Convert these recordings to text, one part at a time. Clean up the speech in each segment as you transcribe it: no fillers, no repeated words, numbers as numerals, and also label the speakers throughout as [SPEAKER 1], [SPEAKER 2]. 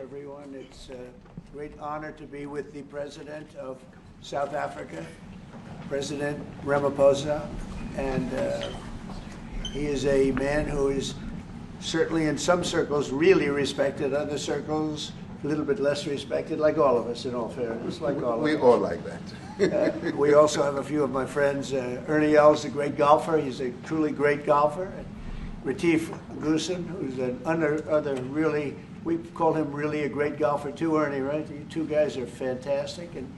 [SPEAKER 1] Everyone, it's a great honor to be with the President of South Africa, President Ramaphosa, and he is a man who is certainly in some circles really respected, other circles a little bit less respected, like all of us in all fairness, like all of us.
[SPEAKER 2] We all like that.
[SPEAKER 1] We also have a few of my friends. Ernie Els, a great golfer. He's a truly great golfer. Retief Goosen, who's another really, we call him really a great golfer too, Ernie, right? You two guys are fantastic. And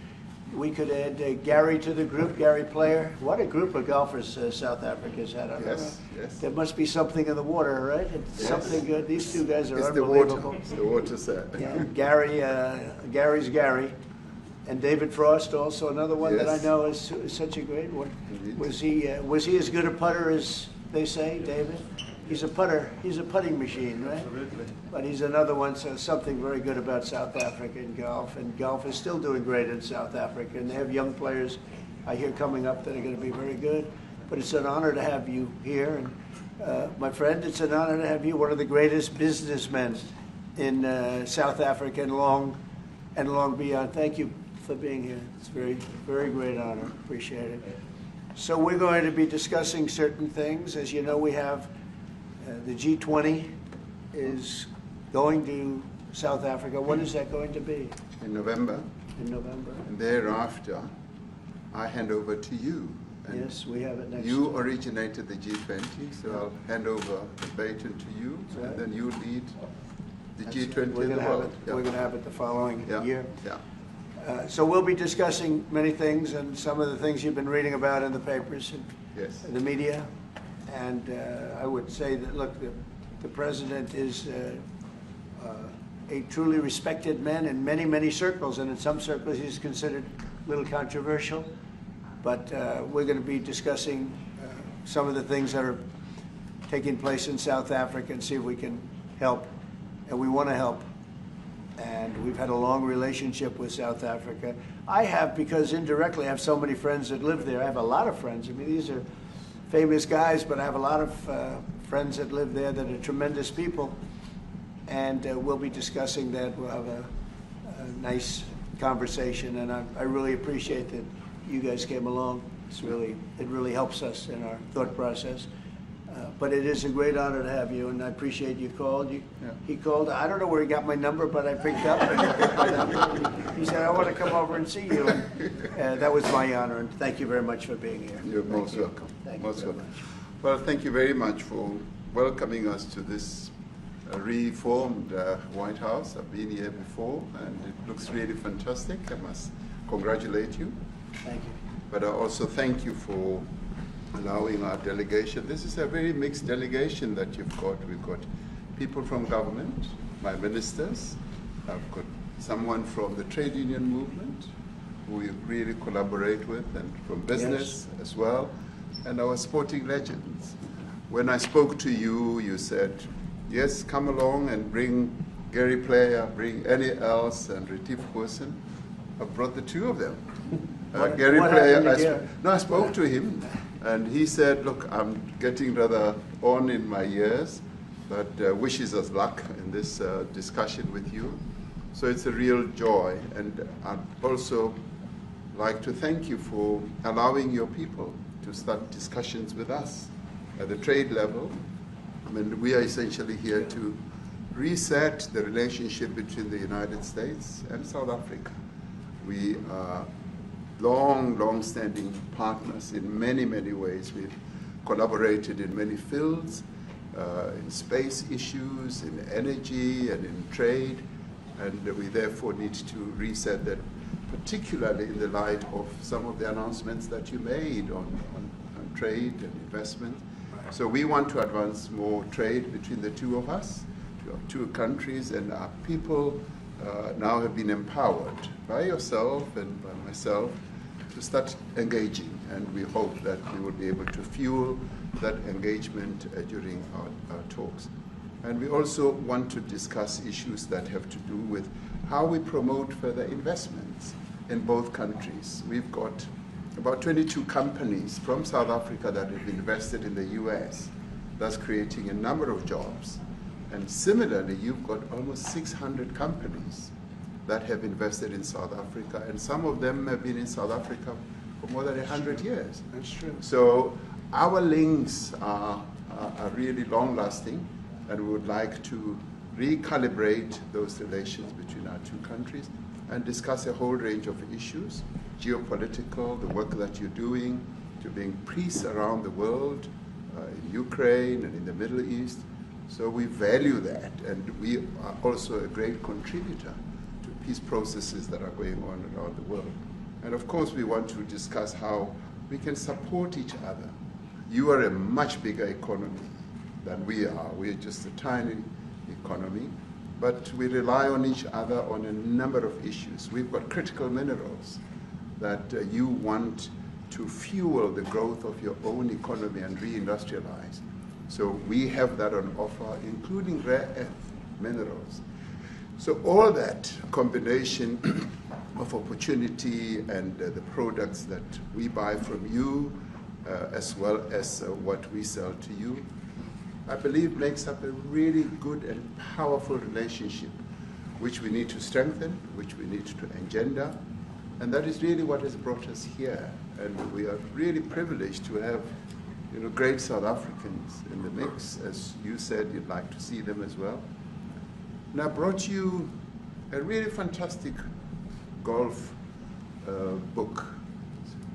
[SPEAKER 1] we could add Gary to the group, Gary Player. What a group of golfers South Africa's had.
[SPEAKER 2] Yes, yes.
[SPEAKER 1] There must be something in the water, right? It's
[SPEAKER 2] yes.
[SPEAKER 1] Something good. These two guys are
[SPEAKER 2] it's
[SPEAKER 1] unbelievable.
[SPEAKER 2] It's the water, sir.
[SPEAKER 1] Yeah, Gary's Gary. And David Frost, also another one
[SPEAKER 2] yes.
[SPEAKER 1] that I know is such a great one.
[SPEAKER 2] Indeed.
[SPEAKER 1] Was he as good a putter as they say, David? He's a putter. He's a putting machine, right?
[SPEAKER 2] Absolutely.
[SPEAKER 1] But he's another one. So something very good about South Africa in golf, and golf is still doing great in South Africa. And they have young players, I hear, coming up that are going to be very good. But it's an honor to have you here, and my friend, it's an honor to have you, one of the greatest businessmen in South Africa and long beyond. Thank you for being here. It's very, very great honor. Appreciate it. So we're going to be discussing certain things. As you know, we have the G20 is going to South Africa. When is that going to be?
[SPEAKER 2] In November.
[SPEAKER 1] In November.
[SPEAKER 2] And thereafter, I hand over to you. And
[SPEAKER 1] yes, we have it next.
[SPEAKER 2] You originated the G20, so I'll hand over the baton to you,
[SPEAKER 1] right.
[SPEAKER 2] and then you lead the
[SPEAKER 1] That's
[SPEAKER 2] G20
[SPEAKER 1] right.
[SPEAKER 2] in the world.
[SPEAKER 1] We're going to have it the following year.
[SPEAKER 2] Yeah.
[SPEAKER 1] So we'll be discussing many things, and some of the things you've been reading about in the papers and
[SPEAKER 2] yes.
[SPEAKER 1] the media. And I would say that, look, the president is a truly respected man in many, many circles, and in some circles he's considered a little controversial. But we're going to be discussing some of the things that are taking place in South Africa and see if we can help. And we want to help. And we've had a long relationship with South Africa. I have, because indirectly I have so many friends that live there. I have a lot of friends. I mean, these are famous guys, but I have a lot of friends that live there that are tremendous people. And we'll be discussing that. We'll have a nice conversation. And I really appreciate that you guys came along. It really helps us in our thought process. But it is a great honor to have you, and I appreciate you called. He called. I don't know where he got my number, but I picked up. He said, I want to come over and see you. And, that was my honor, and thank you very much for being here.
[SPEAKER 2] You're most welcome.
[SPEAKER 1] Thank you very much.
[SPEAKER 2] Well, thank you very much for welcoming us to this reformed White House. I've been here before, and it looks really fantastic. I must congratulate you.
[SPEAKER 1] Thank you.
[SPEAKER 2] But I also thank you for allowing our delegation. This is a very mixed delegation that you've got. We've got people from government, my ministers. I've got someone from the trade union movement who we really collaborate with, and from business yes. as well, and our sporting legends. When I spoke to you, you said, yes, come along and bring Gary Player, bring Ernie Els and Retief Goosen. I brought the two of them. Gary Player, I spoke to him. And he said, look, I'm getting rather on in my years, but wishes us luck in this discussion with you. So it's a real joy. And I'd also like to thank you for allowing your people to start discussions with us at the trade level. I mean, we are essentially here to reset the relationship between the United States and South Africa. We are long-standing partners in many, many ways. We've collaborated in many fields, in space issues, in energy, and in trade, and we therefore need to reset that, particularly in the light of some of the announcements that you made on trade and investment. So we want to advance more trade between the two of us, our two countries, and our people now have been empowered by yourself and by myself to start engaging, and we hope that we will be able to fuel that engagement during our talks. And we also want to discuss issues that have to do with how we promote further investments in both countries. We've got about 22 companies from South Africa that have invested in the US, thus creating a number of jobs. And similarly, you've got almost 600 companies that have invested in South Africa, and some of them have been in South Africa for more than 100 years.
[SPEAKER 1] That's true.
[SPEAKER 2] So our links are really long-lasting, and we would like to recalibrate those relations between our two countries and discuss a whole range of issues, geopolitical, the work that you're doing to bring peace around the world, in Ukraine and in the Middle East. So we value that, and we are also a great contributor to peace processes that are going on around the world. And of course, we want to discuss how we can support each other. You are a much bigger economy than we are. We're just a tiny economy, but we rely on each other on a number of issues. We've got critical minerals that you want to fuel the growth of your own economy and reindustrialize. So we have that on offer, including rare earth minerals. So all that combination of opportunity and the products that we buy from you, as well as what we sell to you, I believe makes up a really good and powerful relationship, which we need to strengthen, which we need to engender, and that is really what has brought us here. And we are really privileged to have, great South Africans in the mix. As you said, you'd like to see them as well. And I brought you a really fantastic golf book.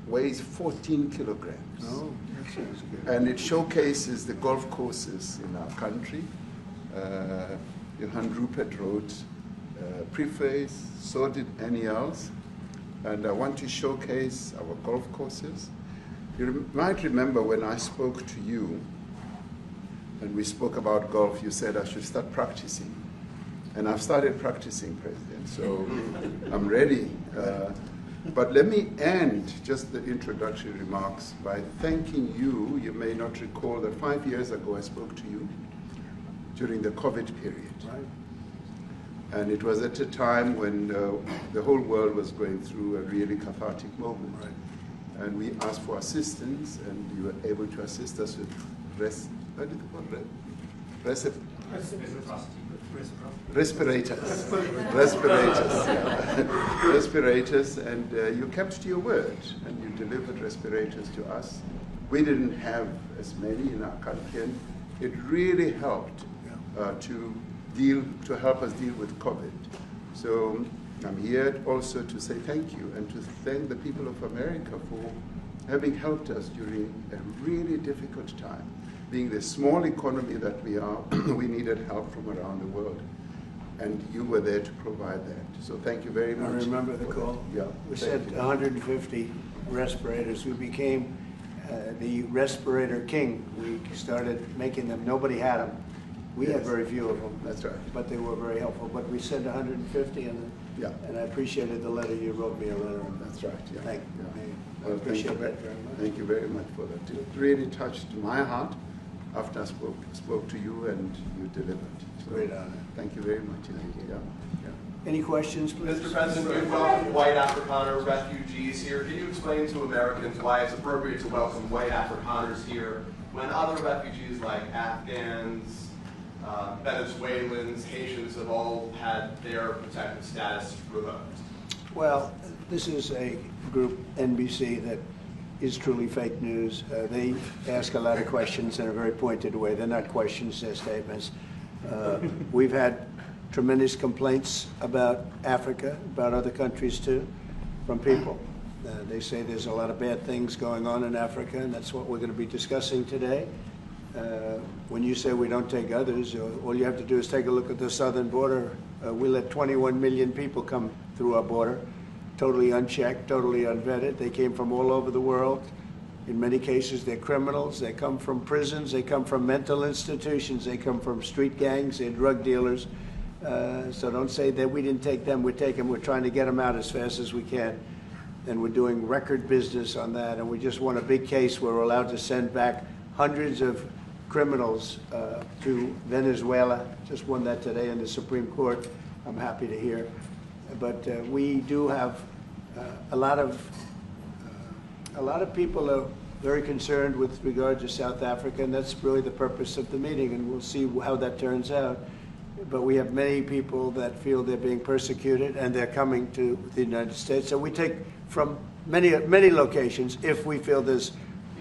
[SPEAKER 2] Weighs 14 kilograms.
[SPEAKER 1] Oh, that sounds good.
[SPEAKER 2] And it showcases the golf courses in our country. Johann Rupert wrote preface, so did Annie Els. And I want to showcase our golf courses. You might remember when I spoke to you and we spoke about golf, you said I should start practicing. And I've started practicing, President, so I'm ready. But let me end just the introductory remarks by thanking you. You may not recall that 5 years ago I spoke to you during the COVID period.
[SPEAKER 1] Right.
[SPEAKER 2] And it was at a time when the whole world was going through a really cathartic moment.
[SPEAKER 1] Right.
[SPEAKER 2] And we asked for assistance, and you were able to assist us with respirators. Respirators, and you kept to your word, and you delivered respirators to us. We didn't have as many in our country, and it really helped to help us deal with COVID. So I'm here also to say thank you and to thank the people of America for having helped us during a really difficult time. Being the small economy that we are, we needed help from around the world. And you were there to provide that. So thank you very much.
[SPEAKER 1] I remember the call.
[SPEAKER 2] Yeah.
[SPEAKER 1] We sent 150 respirators. We became the respirator king. We started making them. Nobody had them. We had very few of them.
[SPEAKER 2] That's right.
[SPEAKER 1] But they were very helpful. But we sent 150, and I appreciated the letter. You wrote me a letter.
[SPEAKER 2] That's right. Yeah.
[SPEAKER 1] Thank you.
[SPEAKER 2] Yeah.
[SPEAKER 1] I appreciate that very much.
[SPEAKER 2] Thank you very much for that. It really touched my heart after I spoke to you, and you delivered. So
[SPEAKER 1] Great honor.
[SPEAKER 2] Thank you very much indeed. Yeah.
[SPEAKER 1] Any questions, please?
[SPEAKER 3] Mr. President, you welcome white Afrikaner refugees here. Can you explain to Americans why it's appropriate to welcome white Afrikaners here when other refugees like Afghans, Venezuelans, Haitians have all had their protected status revoked?
[SPEAKER 1] Well, this is a group, NBC, that is truly fake news. They ask a lot of questions in a very pointed way. They're not questions, they're statements. We've had tremendous complaints about Africa, about other countries too, from people. They say there's a lot of bad things going on in Africa, and that's what we're going to be discussing today. When you say we don't take others, all you have to do is take a look at the southern border. We let 21 million people come through our border, totally unchecked, totally unvetted. They came from all over the world. In many cases, they're criminals. They come from prisons. They come from mental institutions. They come from street gangs. They're drug dealers. So don't say that we didn't take them. We take them. We're trying to get them out as fast as we can. And we're doing record business on that. And we just won a big case where we're allowed to send back hundreds of criminals to Venezuela. Just won that today in the Supreme Court. I'm happy to hear. But we do have a lot of people very concerned with regard to South Africa, and that's really the purpose of the meeting, and we'll see how that turns out. But we have many people that feel they're being persecuted, and they're coming to the United States. So we take from many locations if we feel there's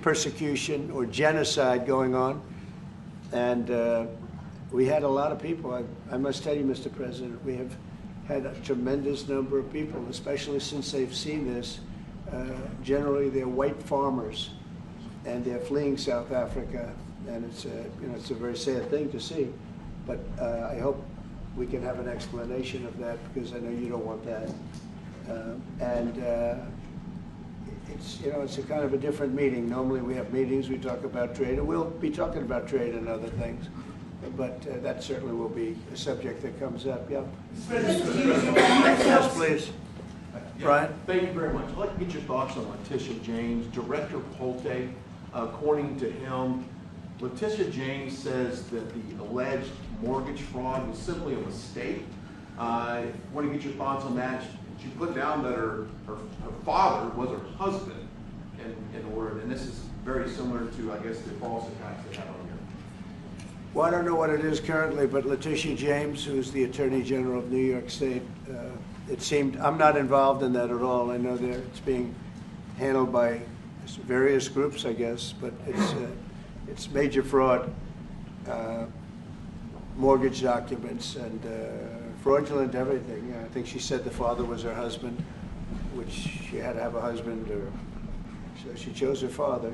[SPEAKER 1] persecution or genocide going on. And we had a lot of people. I must tell you, Mr. President, we have had a tremendous number of people, especially since they've seen this. Generally, they're white farmers, and they're fleeing South Africa, and it's it's a very sad thing to see. But I hope we can have an explanation of that, because I know you don't want that. It's a kind of a different meeting. Normally we have meetings, we talk about trade, and we'll be talking about trade and other things. But that certainly will be a subject that comes up. Yeah. Yes, please. Brian?
[SPEAKER 4] Thank you very much. I'd like to get your thoughts on Letitia James, Director Polte. According to him, Letitia James says that the alleged mortgage fraud was simply a mistake. I want to get your thoughts on that. She put down that her father was her husband in the word, and this is very similar to, I guess, the false attacks they had on here.
[SPEAKER 1] Well, I don't know what it is currently, but Letitia James, who's the Attorney General of New York State, it seemed, I'm not involved in that at all. I know that it's being handled by various groups, I guess, but it's major fraud, mortgage documents, and fraudulent everything. I think she said the father was her husband, which she had to have a husband, or so she chose her father,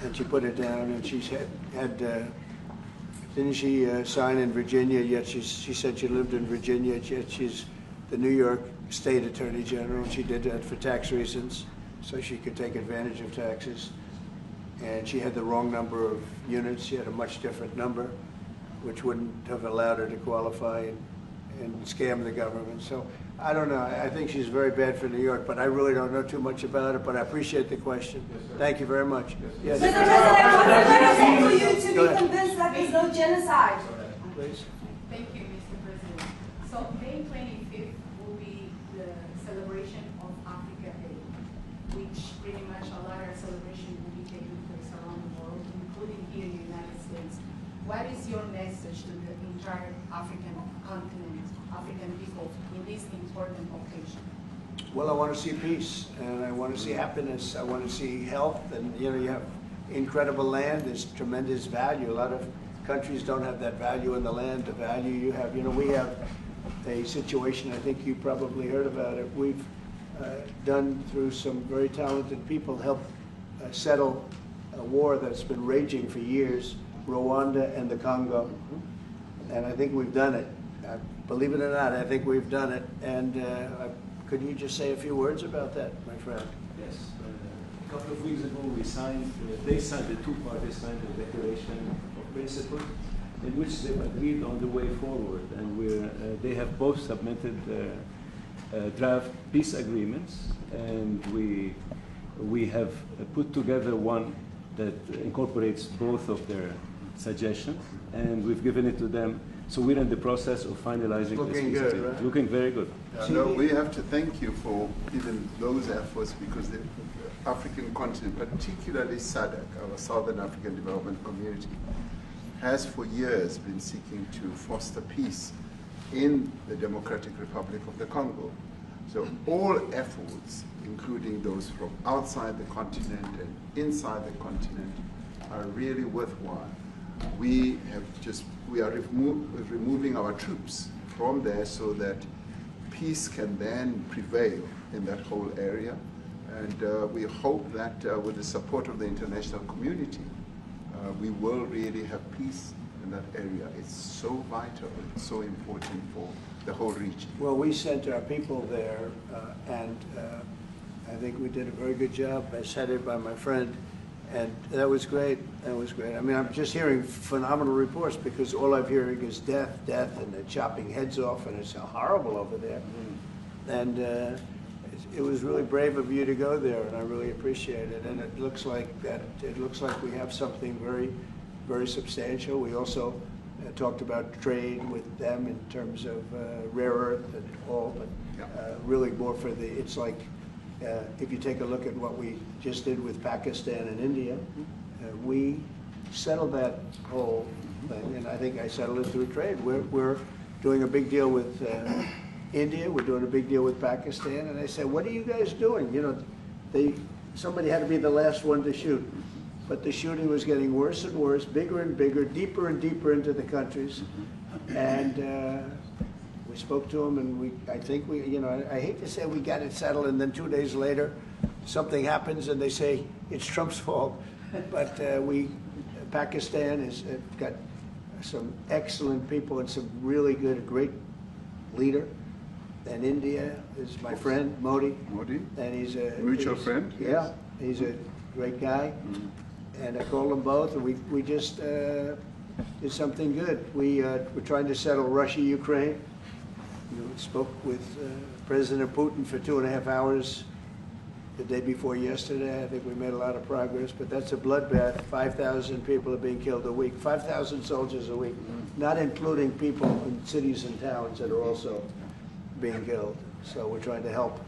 [SPEAKER 1] and she put it down. And she had didn't she sign in Virginia? Yet she said she lived in Virginia. Yet she's the New York State Attorney General. She did that for tax reasons, so she could take advantage of taxes. And she had the wrong number of units. She had a much different number, which wouldn't have allowed her to qualify and scam the government. So I don't know. I think she's very bad for New York, but I really don't know too much about it. But I appreciate the question.
[SPEAKER 4] Yes,
[SPEAKER 1] thank you very much. Yes.
[SPEAKER 5] Mr. President, what's going to take for you to be convinced that there's no genocide?
[SPEAKER 1] Please.
[SPEAKER 6] Thank you, Mr. President. So May 25th will be the celebration of Africa Day, which pretty much a lot of celebration will be taking place around the world, including here in the United States. What is your message to the entire African continent, African people, in this important occasion?
[SPEAKER 1] Well, I want to see peace, and I want to see happiness. I want to see health, and you have incredible land. There's tremendous value. A lot of countries don't have that value in the land, the value you have. We have a situation, I think you probably heard about it. We've done, through some very talented people, helped settle a war that's been raging for years, Rwanda and the Congo. And I think we've done it. Believe it or not, I think we've done it. And could you just say a few words about that, my friend?
[SPEAKER 7] Yes. A couple of weeks ago, they signed, the two parties signed a declaration of principles in which they've agreed on the way forward. And they have both submitted draft peace agreements, and we have put together one that incorporates both of their suggestions, and we've given it to them. So we're in the process of finalizing
[SPEAKER 1] Looking
[SPEAKER 7] this.
[SPEAKER 1] good, right?
[SPEAKER 7] Looking very good.
[SPEAKER 2] No, we have to thank you for even those efforts, because the African continent, particularly SADC, our Southern African Development Community, has for years been seeking to foster peace in the Democratic Republic of the Congo. So all efforts, including those from outside the continent and inside the continent, are really worthwhile. We are removing our troops from there so that peace can then prevail in that whole area. And we hope that with the support of the international community, we will really have peace in that area. It's so vital, it's so important for the whole region.
[SPEAKER 1] Well, we sent our people there, and I think we did a very good job, as headed by my friend, and that was great. That was great. I mean, I'm just hearing phenomenal reports, because all I'm hearing is death, and they're chopping heads off, and it's horrible over there. And it was really brave of you to go there, and I really appreciate it. And it looks like we have something very, very substantial. We also talked about trade with them in terms of rare earth and all, but really more for it's like if you take a look at what we just did with Pakistan and India, we settled that whole thing, and I think I settled it through trade. We're doing a big deal with India, we're doing a big deal with Pakistan, and I said, what are you guys doing? You know, somebody had to be the last one to shoot, but the shooting was getting worse and worse, bigger and bigger, deeper and deeper into the countries, and we spoke to them, and I think you know, I hate to say we got it settled, and then 2 days later, something happens, and they say it's Trump's fault, but Pakistan has got some excellent people and some really great leader. And India is my friend, Modi.
[SPEAKER 2] Modi?
[SPEAKER 1] And he's a...
[SPEAKER 2] Mutual friend?
[SPEAKER 1] Yeah,
[SPEAKER 2] Yes.
[SPEAKER 1] he's a great guy. And I called them both, and we just did something good. We're trying to settle Russia, Ukraine. We spoke with President Putin for 2.5 hours the day before yesterday. I think we made a lot of progress, but that's a bloodbath. 5,000 people are being killed a week, 5,000 soldiers a week, not including people in cities and towns that are also being killed. So we're trying to help.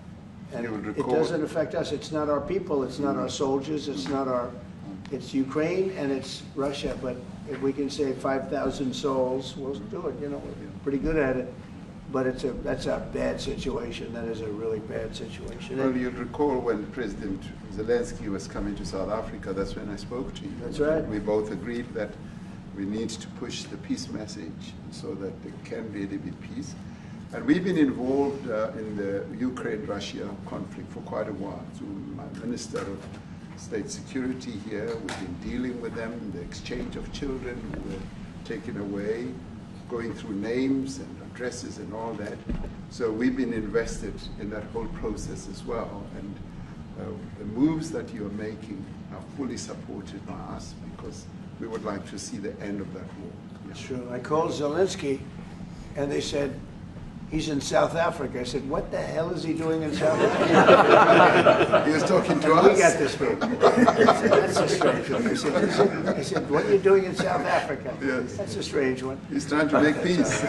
[SPEAKER 1] And it doesn't affect us. It's not our people, it's not our soldiers, it's Ukraine and it's Russia, but if we can save 5,000 souls, we'll do it. You know, we're pretty good at it. But that's a bad situation. That is a really bad situation.
[SPEAKER 2] Well, you'll recall when President Zelensky was coming to South Africa, that's when I spoke to you.
[SPEAKER 1] That's right.
[SPEAKER 2] We both agreed that we need to push the peace message so that there can really be peace. And we've been involved in the Ukraine-Russia conflict for quite a while. Through my Minister of State Security here, we've been dealing with them, the exchange of children who were taken away, going through names and addresses and all that. So we've been invested in that whole process as well. And the moves that you're making are fully supported by us because we would like to see the end of that war.
[SPEAKER 1] That's true. I called Zelensky and they said, he's in South Africa. I said, what the hell is he doing in South Africa?
[SPEAKER 2] He was talking to us.
[SPEAKER 1] We got this big. I said, that's a strange one. I said, what are you doing in South Africa?
[SPEAKER 2] Yes.
[SPEAKER 1] That's a strange one.
[SPEAKER 2] He's trying to make peace.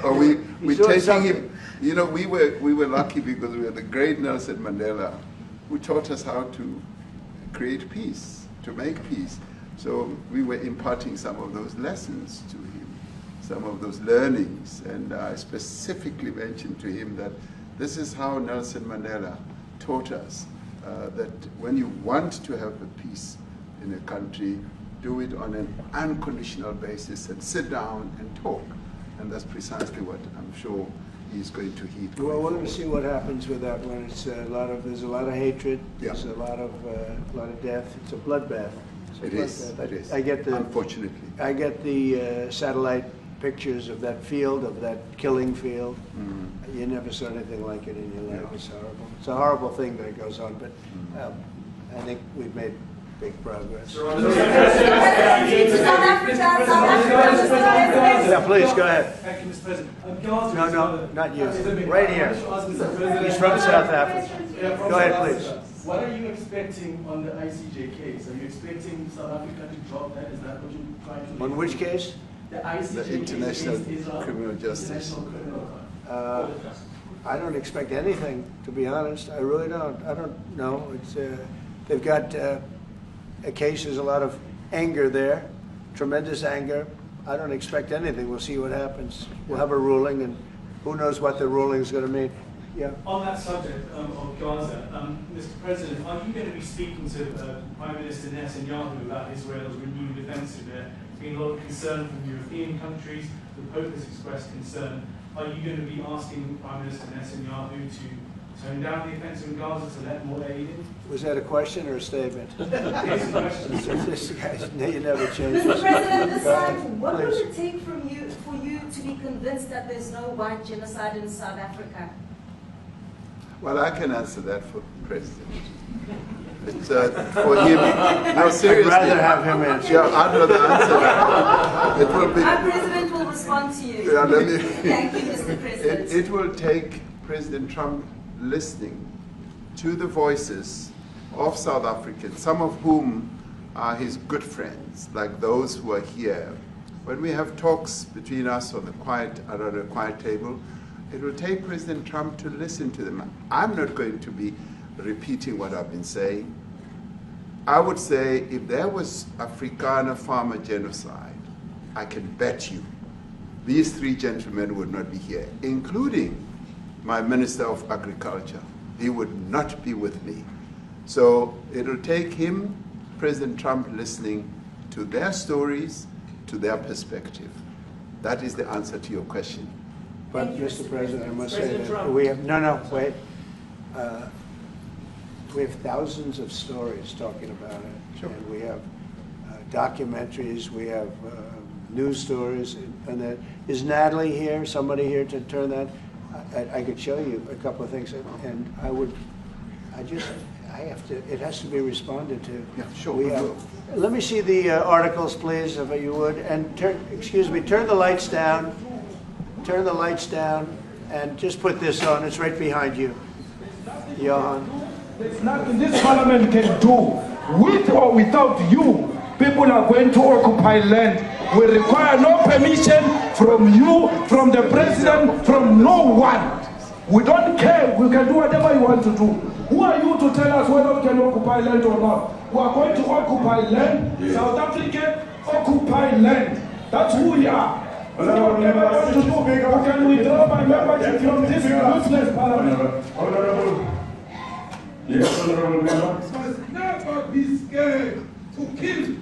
[SPEAKER 2] Or we're taking him. You know, we were lucky because we had the great Nelson Mandela, who taught us how to create peace, to make peace. So we were imparting some of those lessons to him, some of those learnings, and I specifically mentioned to him that this is how Nelson Mandela taught us that when you want to have a peace in a country, do it on an unconditional basis and sit down and talk. And that's precisely what I'm sure he's going to heed.
[SPEAKER 1] Well, we're going to see what happens with that one. It's there's a lot of hatred.
[SPEAKER 2] Yeah.
[SPEAKER 1] There's a lot of death. It's a bloodbath.
[SPEAKER 2] It is. Unfortunately.
[SPEAKER 1] I get the satellite pictures of that field, of that killing field. You never saw anything like it in your life. It's horrible. It's a horrible thing that goes on, but I think we've made big progress. Yeah, please, go ahead.
[SPEAKER 8] Thank you, Mr. President.
[SPEAKER 1] No, not you. Right here. He's from South Africa. Go ahead, please.
[SPEAKER 8] What are you expecting on the ICJ case? Are you expecting South Africa to drop that? Is that what you're trying to do?
[SPEAKER 1] On which case?
[SPEAKER 8] The ICJ
[SPEAKER 2] The International
[SPEAKER 8] case Israel,
[SPEAKER 2] Criminal Justice.
[SPEAKER 8] International Criminal Court.
[SPEAKER 1] I don't expect anything, to be honest. I really don't. I don't know. It's they've got a case. There's a lot of anger there, tremendous anger. I don't expect anything. We'll see what happens. We'll have a ruling, and who knows what the ruling is going to mean. Yeah.
[SPEAKER 8] On that subject of Gaza, Mr. President, are you going to be speaking to Prime Minister Netanyahu about Israel's renewed offensive? There's been a lot of concern from European countries. The Pope has expressed concern. Are you going to be asking Prime Minister Netanyahu to tone down the offensive in Gaza to let more aid in?
[SPEAKER 1] Was that a question or a statement?
[SPEAKER 8] It's a question.
[SPEAKER 1] This guy's, you never change.
[SPEAKER 5] Mr. President, this time, what will it take for you to be convinced that there's no white genocide in South Africa?
[SPEAKER 2] Well, I can answer that for the President. It's for him. No, seriously.
[SPEAKER 1] I'd rather have him answer.
[SPEAKER 2] Yeah, I'd rather answer that. It will be.
[SPEAKER 5] Our President will respond to you.
[SPEAKER 2] Yeah, let me.
[SPEAKER 5] Thank you, Mr. President.
[SPEAKER 2] It will take President Trump listening to the voices of South Africans, some of whom are his good friends, like those who are here. When we have talks between us on the around a quiet table, It will take President Trump to listen to them. I'm not going to be repeating what I've been saying. I would say if there was Afrikaner farmer genocide, I can bet you these three gentlemen would not be here, including my Minister of Agriculture. He would not be with me. So it'll take him, President Trump, listening to their stories, to their perspective. That is the answer to your question.
[SPEAKER 1] But, Mr. President, I must say
[SPEAKER 7] President
[SPEAKER 1] that
[SPEAKER 7] Trump.
[SPEAKER 1] we have, wait. We have thousands of stories talking about it.
[SPEAKER 2] Sure.
[SPEAKER 1] And we have documentaries, we have news stories. And then, is Natalie here, somebody here to turn that? I could show you a couple of things, and I have to, it has to be responded to.
[SPEAKER 2] Yeah, sure,
[SPEAKER 1] We
[SPEAKER 2] we
[SPEAKER 1] have,
[SPEAKER 2] will.
[SPEAKER 1] let me see the articles, please, if you would, and turn the lights down, and just put this on, it's right behind you, Johan.
[SPEAKER 9] There's nothing this parliament can do. With or without you, people are going to occupy land. We require no permission from you, from the president, from no one. We don't care. We can do whatever you want to do. Who are you to tell us whether we can occupy land or not? We are going to occupy land. South Africa occupy land. That's who we are. Whatever you want to do, we can withdraw my membership from this useless parliament.
[SPEAKER 10] Honorable. Yes, honorable member.
[SPEAKER 11] Must never be scared to kill.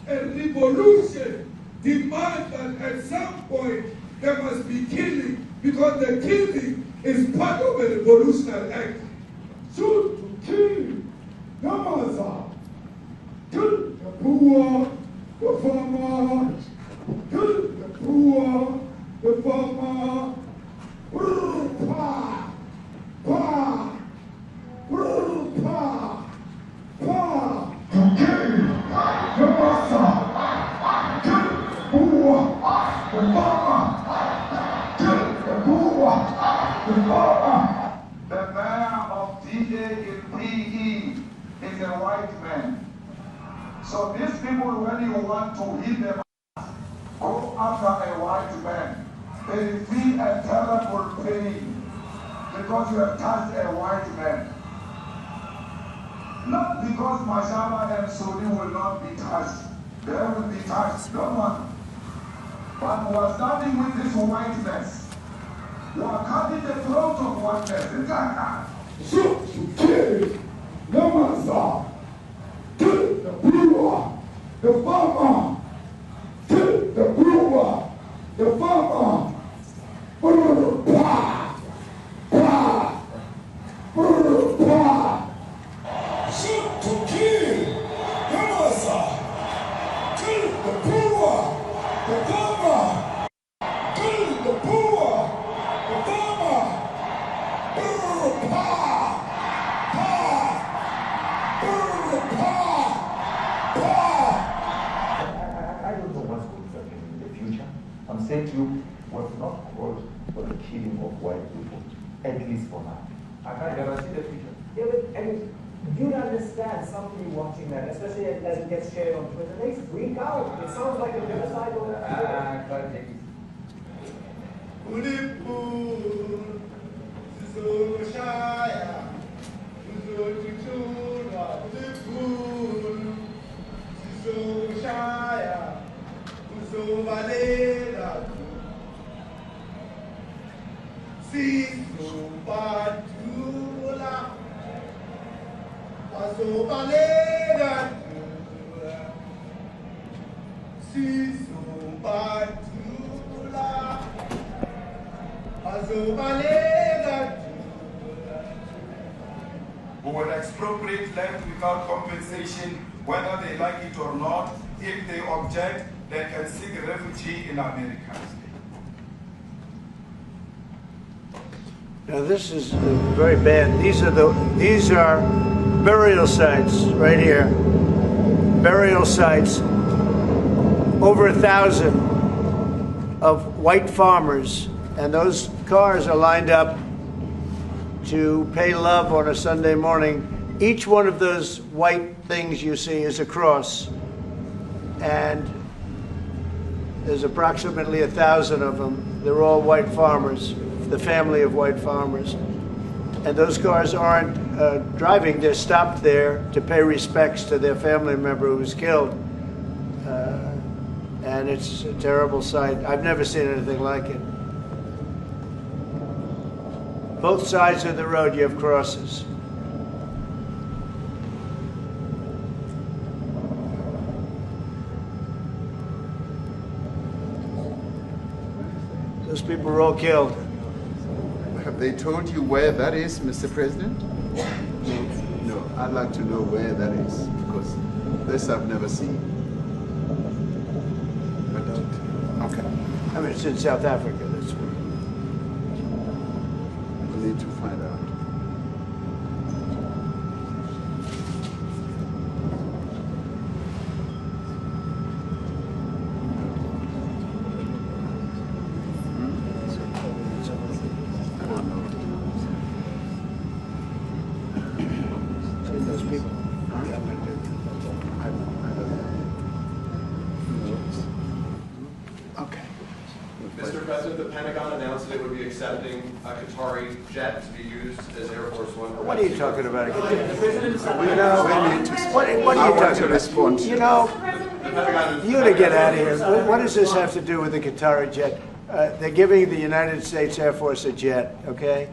[SPEAKER 11] A revolution demands that at some point there must be killing, because the killing is part of a revolutionary act. Shoot to kill, Gaza, kill the poor, the farmer, kill the poor, the farmer, pa, pa, pa, pa, to kill Gaza, kill the poor, the farmer, kill the poor, the farmer.
[SPEAKER 12] The mayor of DA in PE is a white man. So these people, when you want to hit them, go after a white man. They feel a terrible pain because you have touched a white man. Not because Mashaba and Suni will not be touched. They will be touched, don't worry. But we are starting with this whiteness. We are cutting the throat of whiteness.
[SPEAKER 11] Shoot to kill Gaza, kill the brewer, the farmer, kill the brewer, the farmer. Pa, pa, pa. Shoot to kill Gaza, kill the brewer, the farmer, kill the brewer, the farmer.
[SPEAKER 12] I don't know what's going to happen in the future. I'm saying to you, was not called for the killing of white people, at least for now. I can't guarantee the future.
[SPEAKER 13] Yeah, but I mean, you'd understand somebody watching that, especially as it gets shared on Twitter. They freak out. It sounds like a genocide on Twitter.
[SPEAKER 12] Who will expropriate land without compensation, whether they like it or not. If they object, they can seek refugee in America.
[SPEAKER 1] Now this is very bad. These are burial sites right here. Burial sites. Over 1,000 of white farmers, and those cars are lined up to pay love on a Sunday morning. Each one of those white things you see is a cross, and there's approximately 1,000 of them. They're all white farmers, the family of white farmers. And those cars aren't driving, they're stopped there to pay respects to their family member who was killed. And it's a terrible sight. I've never seen anything like it. Both sides of the road, you have crosses. Those people were all killed.
[SPEAKER 2] Have they told you where that is, Mr. President? No, I'd like to know where that is, because this I've never seen. But, okay.
[SPEAKER 1] I mean, it's in South Africa, that's where.
[SPEAKER 2] We need to find out.
[SPEAKER 3] Mr. President, the Pentagon announced that it would be accepting a Qatari jet to be used as Air Force One.
[SPEAKER 1] What are you talking about? You know, what are you talking about? You know, you gotta get out of here. What does this have to do with the Qatari jet? They're giving the United States Air Force a jet, okay?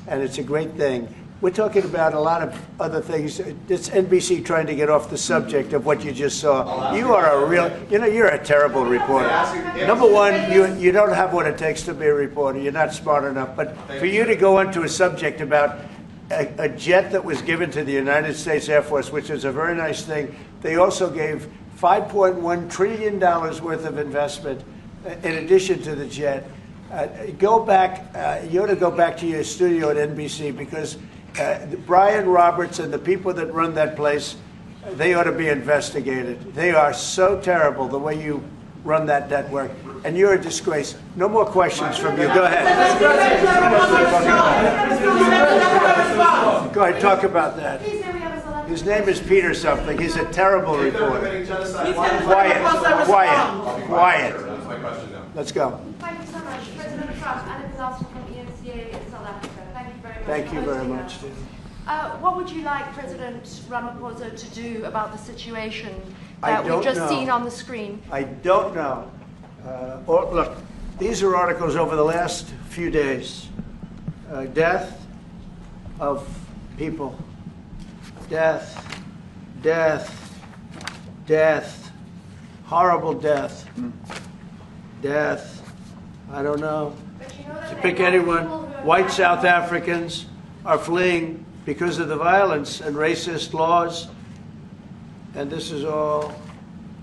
[SPEAKER 1] And it's a great thing. We're talking about a lot of other things. It's NBC trying to get off the subject of what you just saw. You are a real, you know, you're a terrible reporter. Number one, you don't have what it takes to be a reporter. You're not smart enough. But for you to go into a subject about a jet that was given to the United States Air Force, which is a very nice thing, they also gave $5.1 trillion worth of investment in addition to the jet. Go back, you ought to go back to your studio at NBC, because Brian Roberts and the people that run that place, they ought to be investigated. They are so terrible the way you run that network, and you're a disgrace. No more questions from you. Go ahead. Go ahead, talk about that. His name is Peter something. He's a terrible reporter. Quiet.
[SPEAKER 3] That's my question now.
[SPEAKER 1] Let's go.
[SPEAKER 14] Thank you so much. President Trump, Anna Disaster from ENCA in South Africa. Thank you very much.
[SPEAKER 1] Thank you very much, Steve.
[SPEAKER 14] What would you like President Ramaphosa to do about the situation that we've just seen on the screen?
[SPEAKER 1] I don't know. Look, these are articles over the last few days. Death of people. Death. Horrible death. Death. I don't know. To pick anyone. White South Africans are fleeing because of the violence and racist laws. And this is all,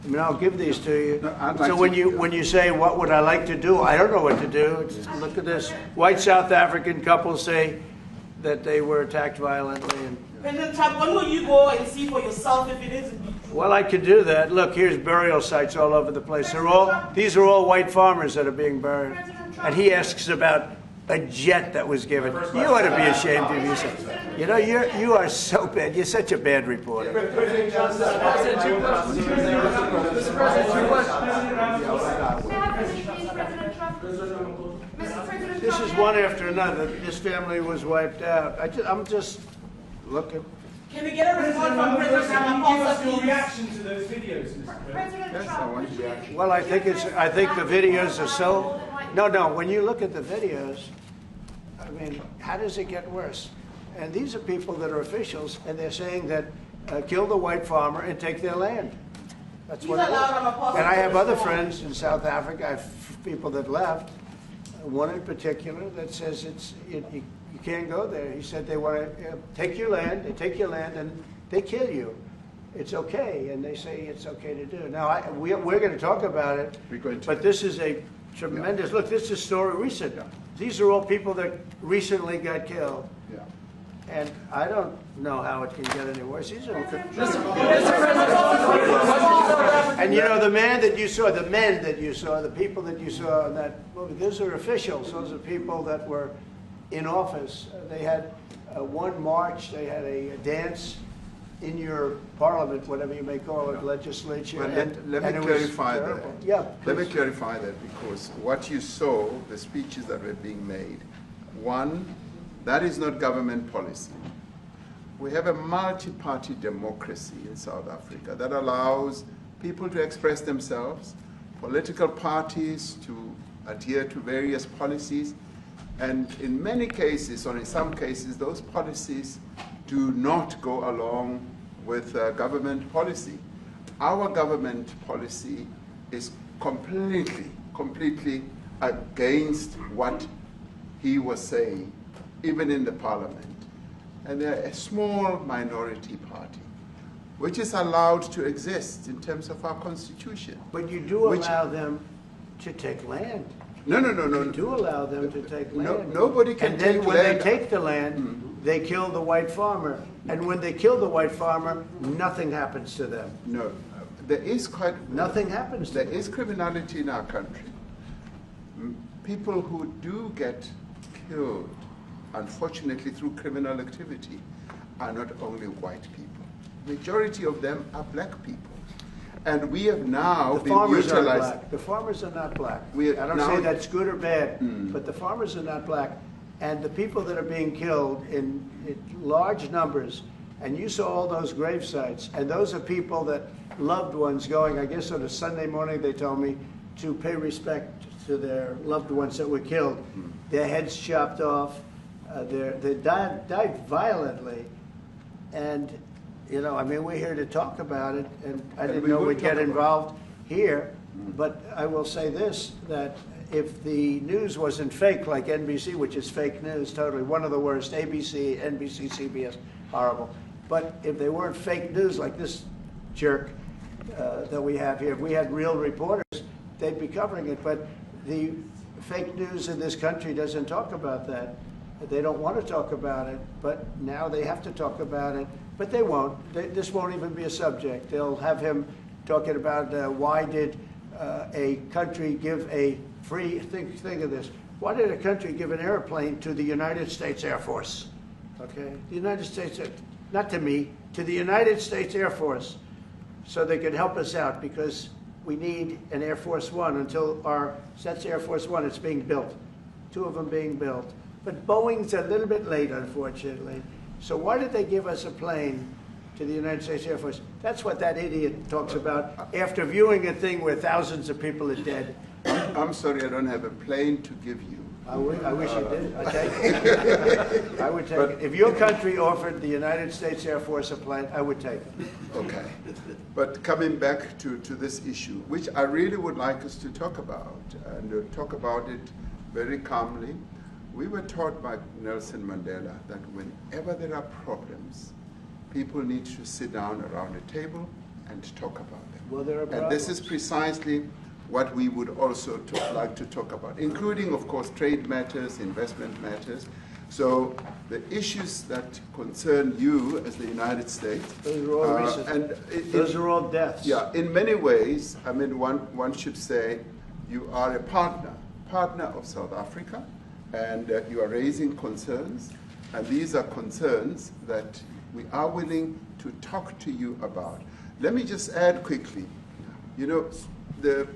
[SPEAKER 1] I mean, I'll give these to you. So when you say, what would I like to do? I don't know what to do. Look at this. White South African couples say that they were attacked violently. And,
[SPEAKER 15] President Trump, when will you go and see for yourself if it is indeed true?
[SPEAKER 1] well, I could do that. Look, here's burial sites all over the place. These are all white farmers that are being buried. And he asks about a jet that was given. You ought to be ashamed of yourself. You know, you are so bad. You're such a bad reporter. This is one after another. This family was wiped out. I'm just looking.
[SPEAKER 15] Can we get a report from President Ramaphosa, please?
[SPEAKER 8] Your reaction to those videos, Mr. President?
[SPEAKER 2] Yes, I want your reaction.
[SPEAKER 1] Well, I think the videos are so. No. When you look at the videos, I mean, how does it get worse? And these are people that are officials, and they're saying that kill the white farmer and take their land. That's what it is. And I have other friends in South Africa. I have people that left. One in particular that says you can't go there. He said they want to take your land. They take your land and they kill you. It's okay, and they say it's okay to do. Now we're going to talk about it. But this is a tremendous look. This is a story recent. These are all people that recently got killed.
[SPEAKER 2] Yeah.
[SPEAKER 1] And I don't know how it can get any worse. These are, and you know, the men that you saw, the people that you saw in that movie, those are officials. Those are people that were in office. They had one march, they had a dance, in your parliament, whatever you may call it, legislature.
[SPEAKER 2] Well, let me clarify that.
[SPEAKER 1] Yeah,
[SPEAKER 2] let me clarify that, because what you saw, the speeches that were being made, one, that is not government policy. We have a multi-party democracy in South Africa that allows people to express themselves, political parties to adhere to various policies, and in many cases, or in some cases, those policies do not go along with government policy. Our government policy is completely against what he was saying, even in the parliament. And they're a small minority party, which is allowed to exist in terms of our constitution.
[SPEAKER 1] But you do allow them to take land.
[SPEAKER 2] No.
[SPEAKER 1] You do allow them to take land.
[SPEAKER 2] Nobody can take land.
[SPEAKER 1] And then when they take the land, they kill the white farmer. And when they kill the white farmer, nothing happens to them.
[SPEAKER 2] No, there is
[SPEAKER 1] nothing happens to them.
[SPEAKER 2] There is criminality in our country. People who do get killed, unfortunately, through criminal activity, are not only white people. Majority of them are black people. And we have now
[SPEAKER 1] the farmers are black. The farmers are not black. I don't say that's good or bad, but the farmers are not black. And the people that are being killed in large numbers, and you saw all those grave sites, and those are people that loved ones going, I guess on a Sunday morning, they told me, to pay respect to their loved ones that were killed. Their heads chopped off. They died violently. And, you know, I mean, we're here to talk about it, and I didn't know we'd get involved here. But I will say this, that if the news wasn't fake like NBC, which is fake news totally, one of the worst, ABC, NBC, CBS, horrible. But if they weren't fake news like this jerk that we have here, if we had real reporters, they'd be covering it. But the fake news in this country doesn't talk about that. They don't want to talk about it, but now they have to talk about it. But they won't. This won't even be a subject. They'll have him talking about why did a country give a free, think of this, why did a country give an airplane to the United States Air Force? Okay, the United States, not to me, to the United States Air Force, so they could help us out, because we need an Air Force One until that's Air Force One, it's being built, 2 of them being built. But Boeing's a little bit late, unfortunately. So why did they give us a plane to the United States Air Force? That's what that idiot talks about after viewing a thing where thousands of people are dead.
[SPEAKER 2] I'm sorry, I don't have a plane to give you.
[SPEAKER 1] I wish you did. I'd take it. I would take it. If your country offered the United States Air Force a plane, I would take it.
[SPEAKER 2] Okay. But coming back to this issue, which I really would like us to talk about, and talk about it very calmly. We were taught by Nelson Mandela that whenever there are problems, people need to sit down around a table and talk about them.
[SPEAKER 1] Well, there are problems.
[SPEAKER 2] And this is precisely what we would also like to talk about, including, of course, trade matters, investment matters. So the issues that concern you as the United States.
[SPEAKER 1] Those are all recent. Those are all deaths.
[SPEAKER 2] Yeah, in many ways, I mean, one should say you are a partner of South Africa, and you are raising concerns, and these are concerns that we are willing to talk to you about. Let me just add quickly, you know, the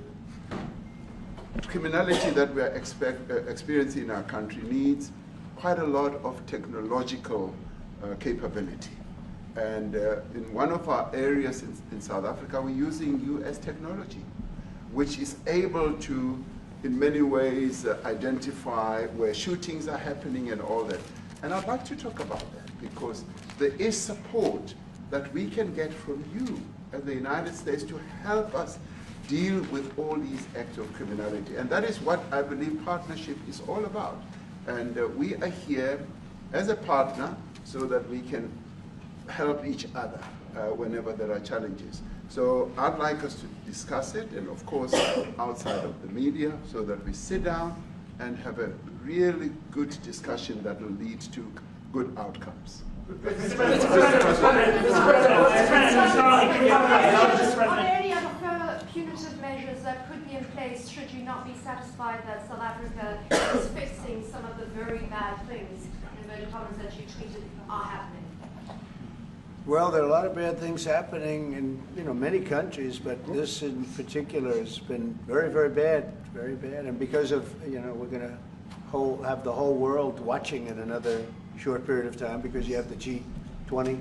[SPEAKER 2] criminality that we are experiencing in our country needs quite a lot of technological capability. And in one of our areas in South Africa, we're using US technology, which is able to, in many ways, identify where shootings are happening and all that. And I'd like to talk about that, because there is support that we can get from you as the United States to help us deal with all these acts of criminality. And that is what I believe partnership is all about. And we are here as a partner so that we can help each other whenever there are challenges. So I'd like us to discuss it, and of course outside of the media, so that we sit down and have a really good discussion that will lead to good outcomes.
[SPEAKER 14] Are there any other further punitive measures that could be in place should you not be satisfied that South Africa is fixing some of the very bad things, in inverted commas, that you tweeted are happening?
[SPEAKER 1] Well, there are a lot of bad things happening in many countries, but this in particular has been very, very bad, very bad. And because of we're going to have the whole world watching in another short period of time because you have the G20,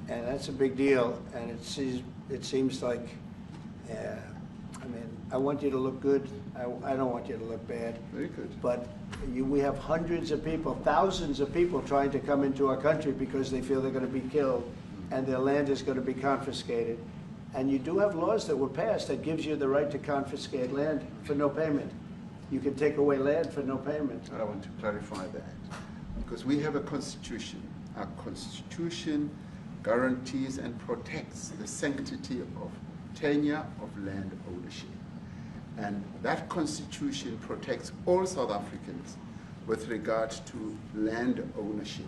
[SPEAKER 1] and that's a big deal. And it seems like, I want you to look good. I don't want you to look bad.
[SPEAKER 2] Very good.
[SPEAKER 1] But we have hundreds of people, thousands of people trying to come into our country because they feel they're going to be killed and their land is going to be confiscated. And you do have laws that were passed that gives you the right to confiscate land for no payment. You can take away land for no payment.
[SPEAKER 2] I want to clarify that because we have a constitution. Our constitution guarantees and protects the sanctity of tenure of land ownership. And that constitution protects all South Africans with regard to land ownership.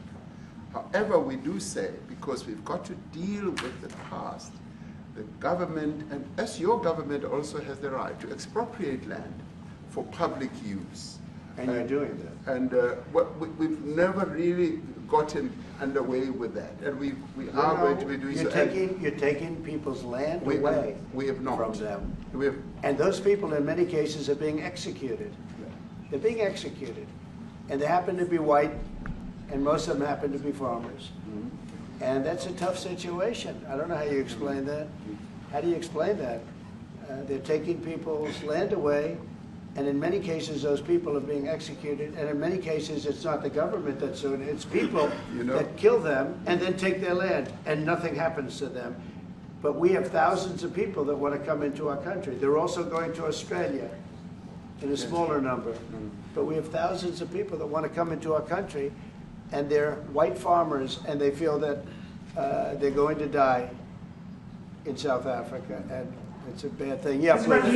[SPEAKER 2] However, we do say, because we've got to deal with the past, the government, and as your government also has the right to expropriate land for public use.
[SPEAKER 1] And you're doing that.
[SPEAKER 2] And we've never really gotten underway with that. And we are going to be doing so.
[SPEAKER 1] You're taking people's land away
[SPEAKER 2] we have not.
[SPEAKER 1] from them.
[SPEAKER 2] We have,
[SPEAKER 1] and those people, in many cases, are being executed. They're being executed. And they happen to be white, and most of them happen to be farmers. Mm-hmm. And that's a tough situation. I don't know how you explain that. How do you explain that? They're taking people's land away, and in many cases, those people are being executed. And in many cases, it's not the government that's doing it. It's people that kill them and then take their land, and nothing happens to them. But we have thousands of people that want to come into our country. They're also going to Australia in a smaller number. But we have thousands of people that want to come into our country, and they're white farmers, and they feel that they're going to die in South Africa, and it's a bad thing. Yeah, please.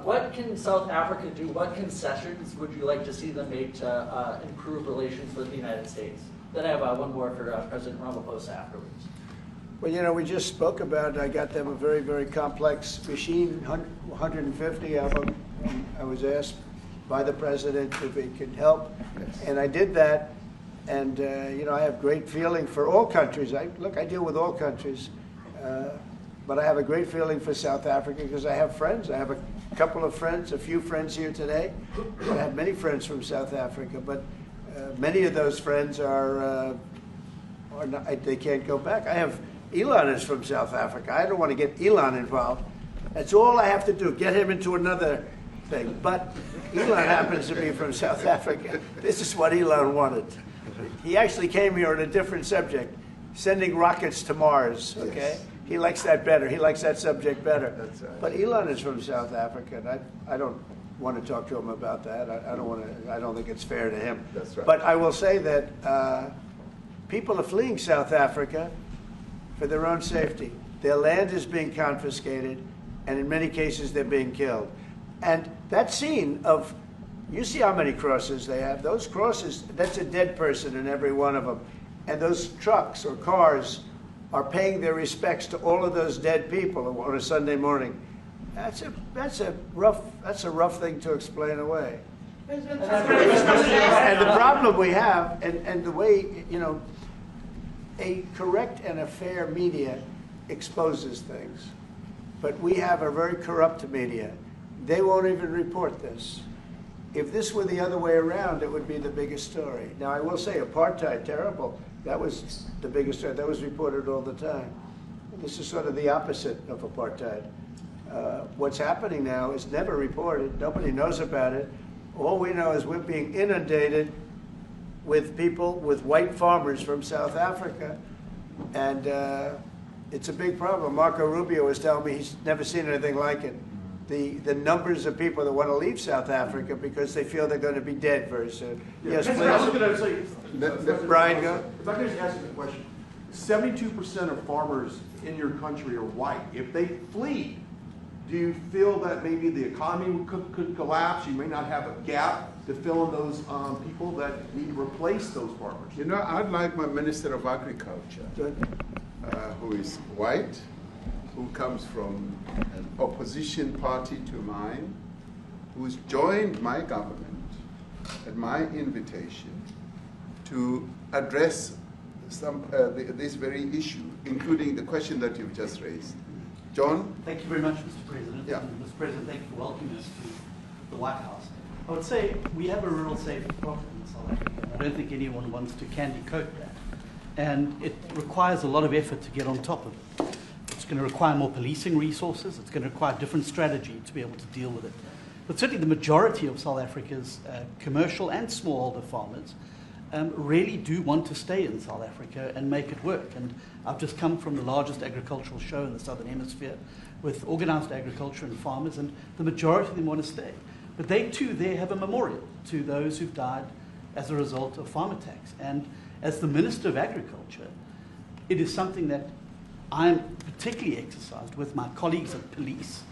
[SPEAKER 16] What can South Africa do? What concessions would you like to see them make to improve relations with the United States? Then I have one more for President Ramaphosa afterwards.
[SPEAKER 1] Well, we just spoke about it. I got them a very, very complex machine, 150 of them. I was asked by the president if he could help, and I did that. And, I have great feeling for all countries. I deal with all countries, but I have a great feeling for South Africa because I have friends. I have a couple of friends, a few friends here today. I have many friends from South Africa, but many of those friends are not, they can't go back. I have Elon is from South Africa. I don't want to get Elon involved. That's all I have to do, get him into another thing. But Elon happens to be from South Africa. This is what Elon wanted. He actually came here on a different subject, sending rockets to Mars, okay? Yes. He likes that better. He likes that subject better. That's right. But Elon is from South Africa, and I don't want to talk to him about that. I don't think it's fair to him.
[SPEAKER 2] That's right.
[SPEAKER 1] But I will say that people are fleeing South Africa for their own safety. Their land is being confiscated, and in many cases they're being killed. And that scene of, you see how many crosses they have. Those crosses, that's a dead person in every one of them. And those trucks or cars are paying their respects to all of those dead people on a Sunday morning. That's a rough thing to explain away. And the problem we have, and the way, a correct and a fair media exposes things. But we have a very corrupt media. They won't even report this. If this were the other way around, it would be the biggest story. Now, I will say apartheid, terrible. That was the biggest story. That was reported all the time. This is sort of the opposite of apartheid. What's happening now is never reported. Nobody knows about it. All we know is we're being inundated with people, with white farmers from South Africa. And it's a big problem. Marco Rubio was telling me he's never seen anything like it. The numbers of people that want to leave South Africa because they feel they're going to be dead very soon. Yes, please.
[SPEAKER 4] I was going to say,
[SPEAKER 1] Brian, go.
[SPEAKER 4] If I could just ask you a question. 72% of farmers in your country are white. If they flee, do you feel that maybe the economy could collapse? You may not have a gap to fill in those people that need to replace those farmers.
[SPEAKER 2] I'd like my Minister of Agriculture, who is white, who comes from an opposition party to mine, who's joined my government at my invitation to address this very issue, including the question that you've just raised. John?
[SPEAKER 17] Thank you very much, Mr. President.
[SPEAKER 2] Yeah.
[SPEAKER 17] And Mr. President, thank you for welcoming us to the White House. I would say we have a real safety problem in South Africa. I don't think anyone wants to candy coat that. And it requires a lot of effort to get on top of it. It's going to require more policing resources. It's going to require a different strategy to be able to deal with it. But certainly the majority of South Africa's commercial and smallholder farmers really do want to stay in South Africa and make it work. And I've just come from the largest agricultural show in the Southern Hemisphere with organized agriculture and farmers, and the majority of them want to stay. But they too there have a memorial to those who've died as a result of farm attacks. And as the Minister of Agriculture, it is something that I'm particularly exercised with my colleagues at police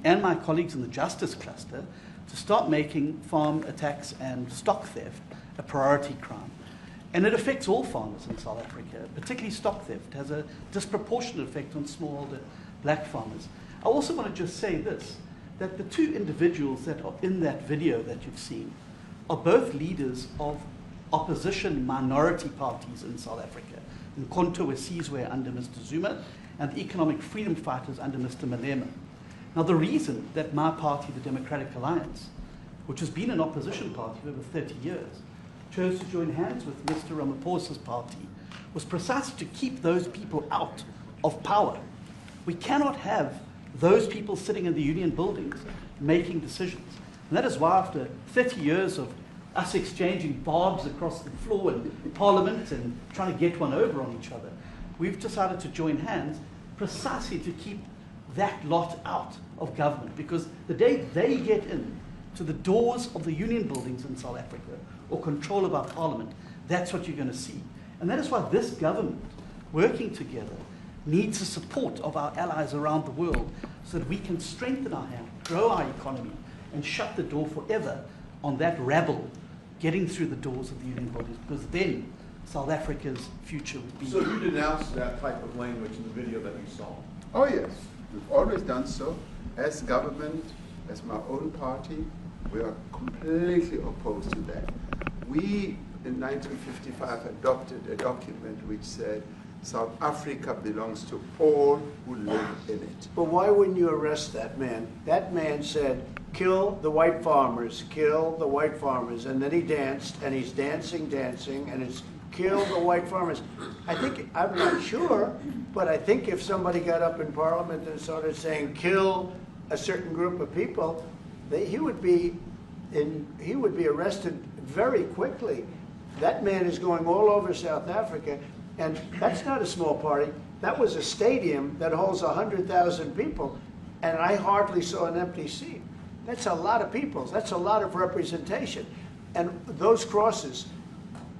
[SPEAKER 17] and my colleagues in the justice cluster to start making farm attacks and stock theft a priority crime. And it affects all farmers in South Africa, particularly stock theft. It has a disproportionate effect on smallholder black farmers. I also want to just say this, that the two individuals that are in that video that you've seen are both leaders of opposition minority parties in South Africa. Umkhonto we Sizwe under Mr. Zuma and the economic freedom fighters under Mr. Malema. Now the reason that my party, the Democratic Alliance, which has been an opposition party for over 30 years, chose to join hands with Mr. Ramaphosa's party was precisely to keep those people out of power. We cannot have those people sitting in the union buildings making decisions. And that is why after 30 years of us exchanging barbs across the floor in Parliament and trying to get one over on each other, we've decided to join hands precisely to keep that lot out of government. Because the day they get in to the doors of the union buildings in South Africa or control of our Parliament, that's what you're going to see. And that is why this government, working together, needs the support of our allies around the world so that we can strengthen our hand, grow our economy, and shut the door forever on that rabble getting through the doors of the union bodies, because then South Africa's future would be...
[SPEAKER 4] So you denounced that type of language in the video that you saw?
[SPEAKER 2] Oh yes, we've always done so. As government, as my own party, we are completely opposed to that. We, in 1955, adopted a document which said South Africa belongs to all who live in it.
[SPEAKER 1] But why wouldn't you arrest that man? That man said, kill the white farmers, kill the white farmers. And then he danced, and he's dancing, and it's kill the white farmers. I think, I'm not sure, but I think if somebody got up in Parliament and started saying kill a certain group of people, he would be arrested very quickly. That man is going all over South Africa, and that's not a small party. That was a stadium that holds 100,000 people, and I hardly saw an empty seat. That's a lot of people. That's a lot of representation. And those crosses,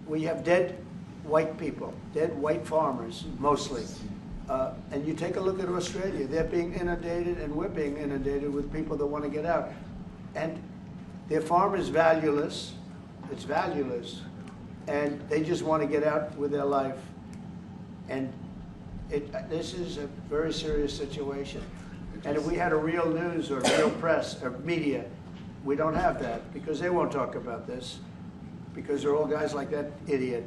[SPEAKER 1] we have dead white people, dead white farmers, mostly. And you take a look at Australia, they're being inundated, and we're being inundated with people that want to get out. And their farm is valueless, it's valueless, and they just want to get out with their life. And this is a very serious situation. And if we had a real news or real press or media, we don't have that, because they won't talk about this, because they're all guys like that idiot.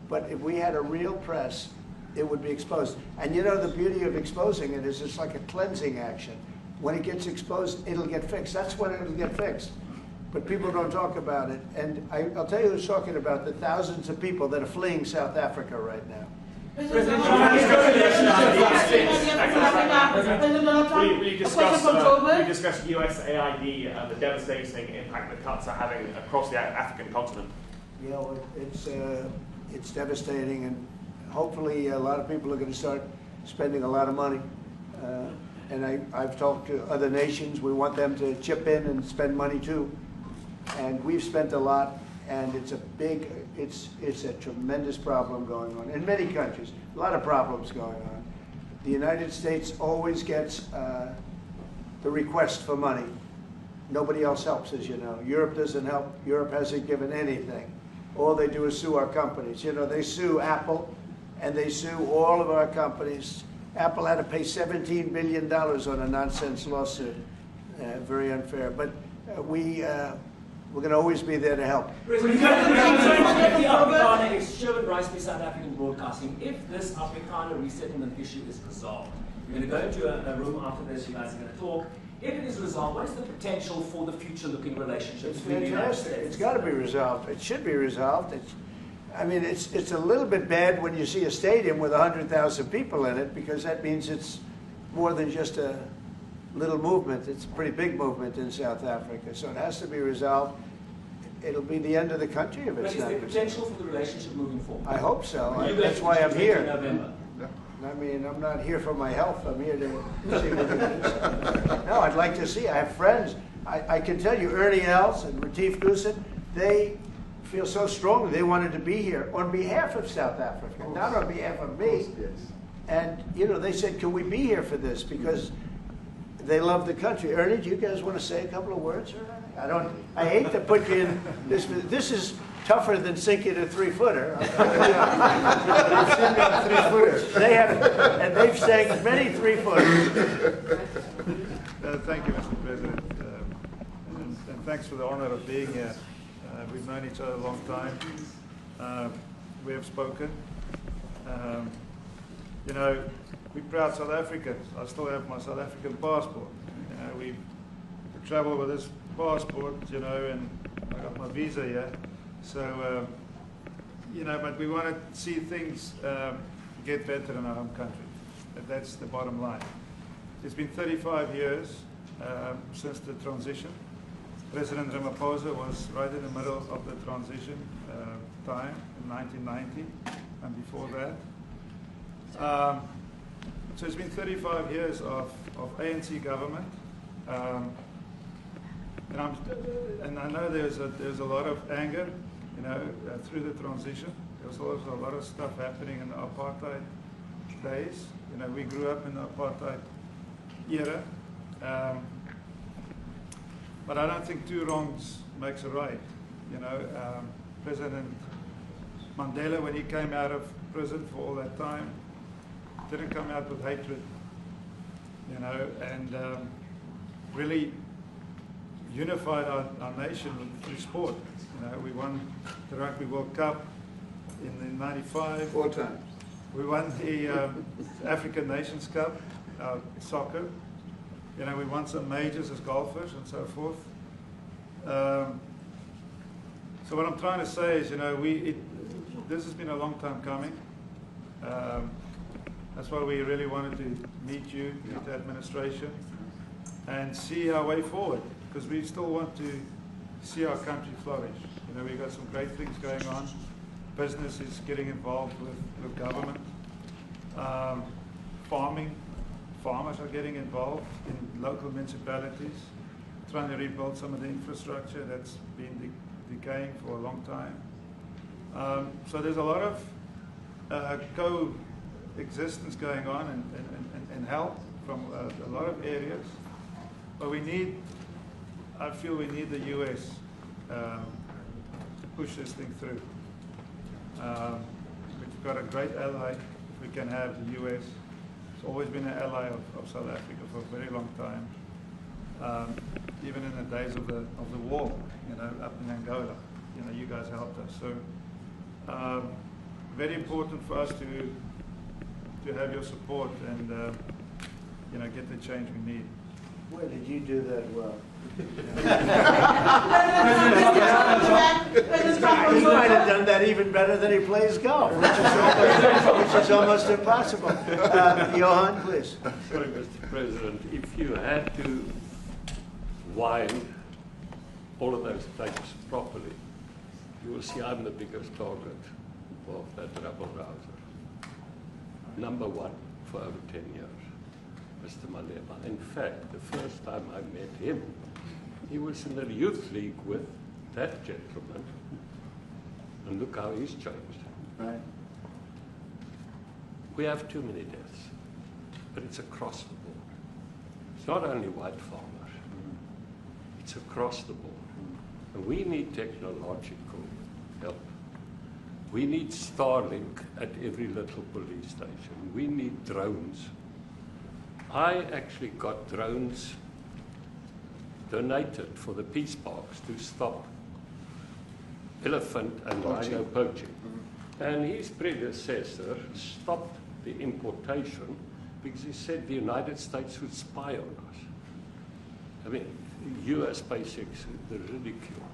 [SPEAKER 1] But if we had a real press, it would be exposed. And you know, the beauty of exposing it is it's like a cleansing action. When it gets exposed, it'll get fixed. That's when it'll get fixed. But people don't talk about it. And I'll tell you who's talking about the thousands of people that are fleeing South Africa right now.
[SPEAKER 8] President we discussed USAID and the devastating impact the cuts are having across the African continent.
[SPEAKER 1] Yeah, well, it's devastating, and hopefully a lot of people are going to start spending a lot of money. And I've talked to other nations. We want them to chip in and spend money too. And we've spent a lot, and it's a tremendous problem going on in many countries. A lot of problems going on. The United States always gets the request for money. Nobody else helps, as you know. Europe doesn't help. Europe hasn't given anything. All they do is sue our companies. You know, they sue Apple, and they sue all of our companies. Apple had to pay $17 billion on a nonsense lawsuit. Very unfair. But we We're going to always be there to help.
[SPEAKER 18] The Afrikaner is Sherwin Rice by South African Broadcasting. If this Afrikaner resettlement issue is resolved, we're going to go into a room after this, you guys are going to talk. If it is resolved, what is the potential for the future-looking relationships between the United States?
[SPEAKER 1] It's got to be resolved. It should be resolved. It's a little bit bad when you see a stadium with 100,000 people in it, because that means it's more than just a little movement. It's a pretty big movement in South Africa. So it has to be resolved. It'll be the end of the country if it's not.
[SPEAKER 18] But is there potential for the relationship moving forward?
[SPEAKER 1] I hope so. That's why I'm here. I mean, I'm not here for my health. I'm here to see what it is. No, I'd like to see. I have friends. I can tell you, Ernie Els and Retief Goosen, they feel so strongly they wanted to be here on behalf of South Africa, not on behalf of me. And, you know, they said, can we be here for this? Because they love the country. Ernie, do you guys want to say a couple of words? I hate to put you in this. This is tougher than sinking a 3-footer. They have, and they've sank many 3-footers.
[SPEAKER 19] Thank you, Mr. President, and thanks for the honor of being here. We've known each other a long time. We have spoken. You know, we're proud South Africans. I still have my South African passport. You know, we travel with this passport, you know, and I got my visa here. So, you know, but we want to see things get better in our home country. That's the bottom line. It's been 35 years since the transition. President Ramaphosa was right in the middle of the transition time in 1990 and before that. So it's been 35 years of ANC government. And I know there's a lot of anger, you know, through the transition. There was also a lot of stuff happening in the apartheid days. You know, we grew up in the apartheid era. But I don't think two wrongs makes a right. You know, President Mandela, when he came out of prison for all that time, didn't come out with hatred, you know, and really unified our nation through sport. You know, we won the Rugby World Cup in '95.
[SPEAKER 1] 4 times.
[SPEAKER 19] We won the African Nations Cup, soccer. You know, we won some majors as golfers and so forth. So what I'm trying to say is, you know, this has been a long time coming. That's why we really wanted to meet you, meet the administration, and see our way forward, because we still want to see our country flourish. You know, we've got some great things going on. Business is getting involved with government. Farmers are getting involved in local municipalities, trying to rebuild some of the infrastructure that's been decaying for a long time. So there's a lot of coexistence going on and help from a lot of areas. But I feel we need the U.S. To push this thing through. We've got a great ally if we can have the U.S. It's always been an ally of South Africa for a very long time, even in the days of the war, you know, up in Angola. You know, you guys helped us. So very important for us to have your support and you know, get the change we need.
[SPEAKER 1] Where did you do that well? You might have done that even better than he plays golf, which is almost impossible. Johan, please.
[SPEAKER 20] Sorry, Mr. President, if you had to wind all of those tapes properly, you will see I'm the biggest target of that rabble-rouser. Number one for over 10 years, Mr. Malema. In fact, the first time I met him, he was in the youth league with that gentleman, and look how he's changed.
[SPEAKER 1] Right.
[SPEAKER 20] We have too many deaths, but it's across the board. It's not only white farmers, it's across the board. And we need technological help. We need Starlink at every little police station. We need drones. I actually got drones donated for the peace parks to stop elephant and rhino poaching. And his predecessor stopped the importation because he said the United States would spy on us. I mean, US basics, the ridicule.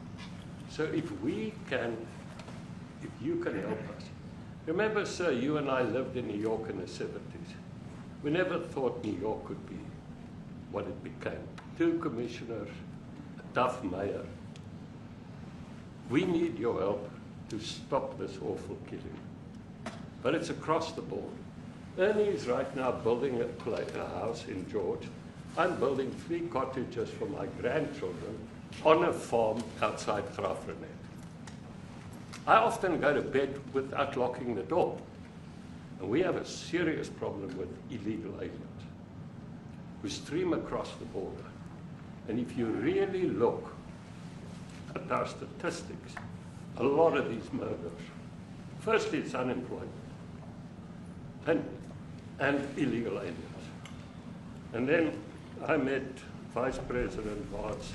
[SPEAKER 20] So if you can help us. Remember, sir, you and I lived in New York in the 70s. We never thought New York could be what it became. 2 commissioners, a tough mayor. We need your help to stop this awful killing. But it's across the board. Ernie is right now building a house in George. I'm building 3 cottages for my grandchildren on a farm outside Grafrenet. I often go to bed without locking the door. And we have a serious problem with illegal aliens who stream across the border. And if you really look at our statistics, a lot of these murders, firstly, it's unemployment and illegal aliens. And then I met Vice President Watts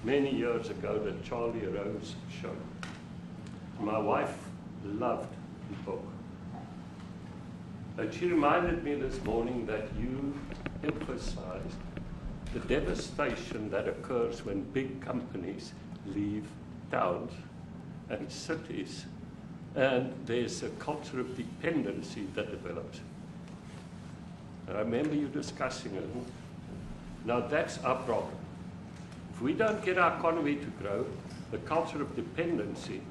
[SPEAKER 20] many years ago, the Charlie Rose show. My wife loved the book. And she reminded me this morning that you emphasized the devastation that occurs when big companies leave towns and cities, and there's a culture of dependency that develops. And I remember you discussing it. Now that's our problem. If we don't get our economy to grow, the culture of dependency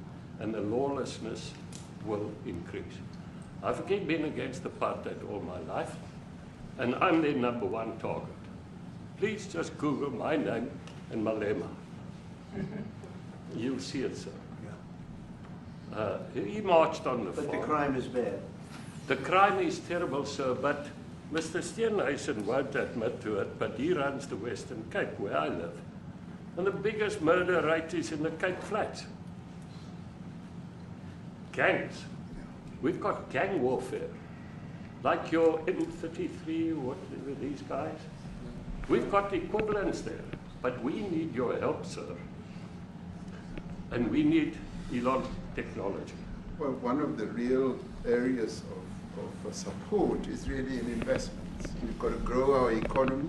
[SPEAKER 20] and the lawlessness will increase. I've been against apartheid all my life, and I'm their #1 target. Please just Google my name and Malema. You'll see it, sir. He marched on the farm.
[SPEAKER 1] But the crime is bad.
[SPEAKER 20] The crime is terrible, sir, but Mr. Steenhuisen won't admit to it, but he runs the Western Cape, where I live. And the biggest murder rate is in the Cape Flats. Gangs. We've got gang warfare. Like your M33, what were these guys? We've got equivalents there. But we need your help, sir. And we need Elon technology.
[SPEAKER 2] Well, one of the real areas of support is really in investments. We've got to grow our economy,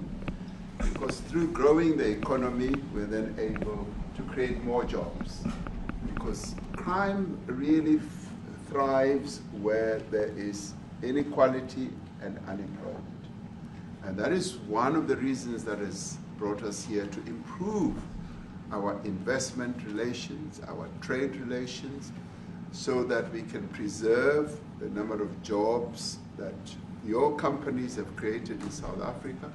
[SPEAKER 2] because through growing the economy, we're then able to create more jobs. Because crime really thrives where there is inequality and unemployment. And that is one of the reasons that has brought us here, to improve our investment relations, our trade relations, so that we can preserve the number of jobs that your companies have created in South Africa.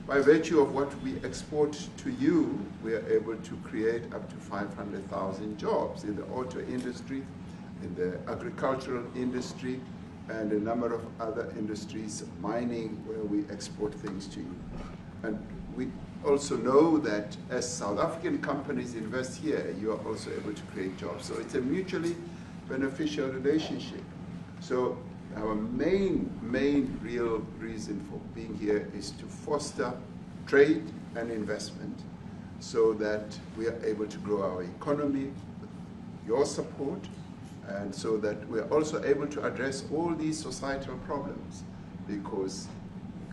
[SPEAKER 2] By virtue of what we export to you, we are able to create up to 500,000 jobs in the auto industry, in the agricultural industry, and a number of other industries, mining, where we export things to you. And we also know that as South African companies invest here, you are also able to create jobs. So it's a mutually beneficial relationship. So our main real reason for being here is to foster trade and investment, so that we are able to grow our economy with your support, and so that we are also able to address all these societal problems, because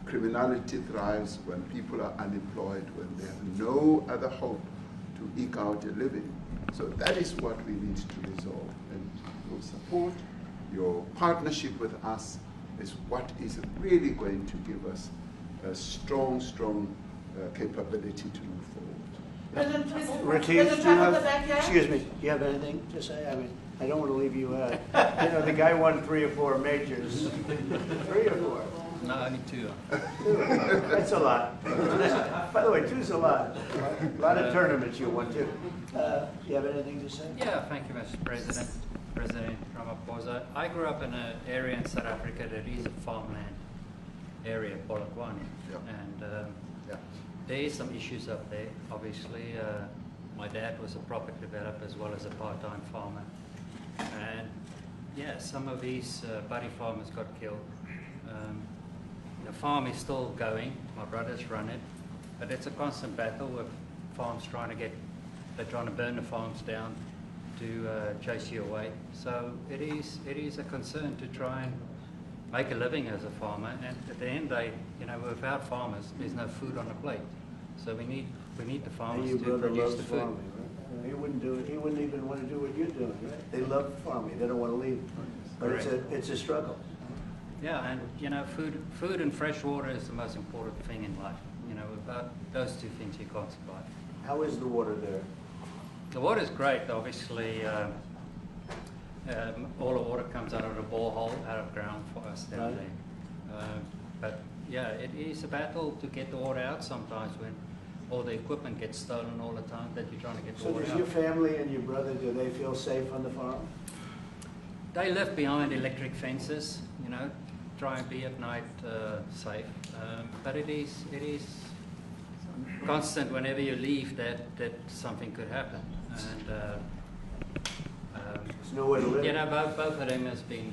[SPEAKER 2] criminality thrives when people are unemployed, when they have no other hope to eke out a living. So that is what we need to resolve. And your support, your partnership with us, is what is really going to give us a strong capability to move forward.
[SPEAKER 15] President, please,
[SPEAKER 1] Retief, do you have, excuse me, do you have anything to say? I mean, I don't want to leave you out. You know, the guy won 3 or 4 majors. 3 or 4?
[SPEAKER 21] No, only 2.
[SPEAKER 1] 2. That's a lot. By the way, 2's a lot. A lot of tournaments you won too. Do you have anything to say?
[SPEAKER 21] Yeah, thank you, Mr. President. President Ramaphosa. I grew up in an area in South Africa that is a farmland area, Polokwane.
[SPEAKER 2] Yeah.
[SPEAKER 21] And there is some issues up there. Obviously, my dad was a property developer as well as a part-time farmer. And yeah, some of these buddy farmers got killed. The farm is still going. My brothers run it, but it's a constant battle with farms they're trying to burn the farms down to chase you away. So it is a concern to try and make a living as a farmer. And at the end, without farmers, there's no food on the plate. So we need the farmers
[SPEAKER 1] And
[SPEAKER 21] to
[SPEAKER 1] your brother
[SPEAKER 21] produce
[SPEAKER 1] loves
[SPEAKER 21] the food.
[SPEAKER 1] farming, right? He wouldn't do it. He wouldn't even want to do what you're doing, right? They love farming. They don't want to leave. But it's a struggle.
[SPEAKER 21] Yeah, and food and fresh water is the most important thing in life. Without those two things, you can't survive.
[SPEAKER 1] How is the water there?
[SPEAKER 21] The water is great, obviously. All the water comes out of the borehole, out of ground for us down there. But yeah, it is a battle to get the water out sometimes when all the equipment gets stolen all the time that you're trying to get the water out.
[SPEAKER 1] So does your family and your brother, do they feel safe on the farm?
[SPEAKER 21] They live behind electric fences, try and be at night safe. But it is constant whenever you leave that something could happen. And
[SPEAKER 1] there's nowhere to live.
[SPEAKER 21] Both of them has been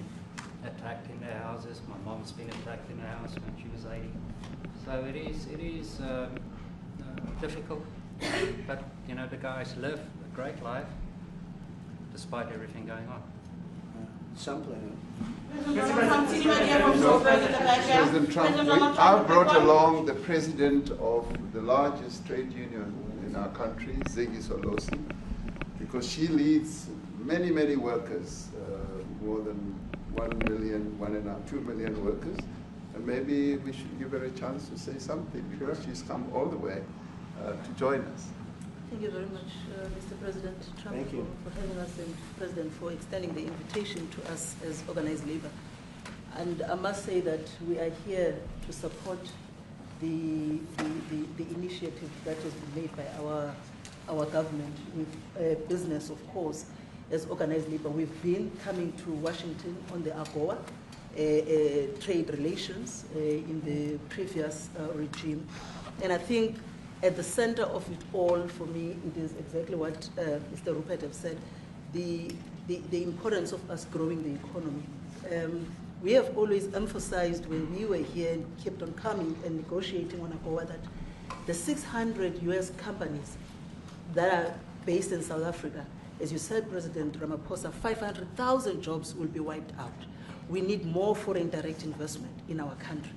[SPEAKER 21] attacked in their houses. My mom's been attacked in her house when she was 80. So it is difficult. But the guys live a great life despite everything going on.
[SPEAKER 1] Something.
[SPEAKER 2] President Trump, I've brought along the president of the largest trade union in our country, Ziggy Solosi, because she leads many, many workers, more than 1 million, 2 million workers. And maybe we should give her a chance to say something because she's come all the way to join us.
[SPEAKER 6] Thank you very much, Mr. President Trump, for having us, and President, for extending the invitation to us as organized labor. And I must say that we are here to support the initiative that has been made by our government with business, of course, as organized labor. We've been coming to Washington on the AGOA trade relations in the previous regime. And I think at the center of it all, for me, it is exactly what Mr. Rupert has said, the importance of us growing the economy. We have always emphasized when we were here and kept on coming and negotiating on AGOA that the 600 US companies that are based in South Africa, as you said, President Ramaphosa, 500,000 jobs will be wiped out. We need more foreign direct investment in our country.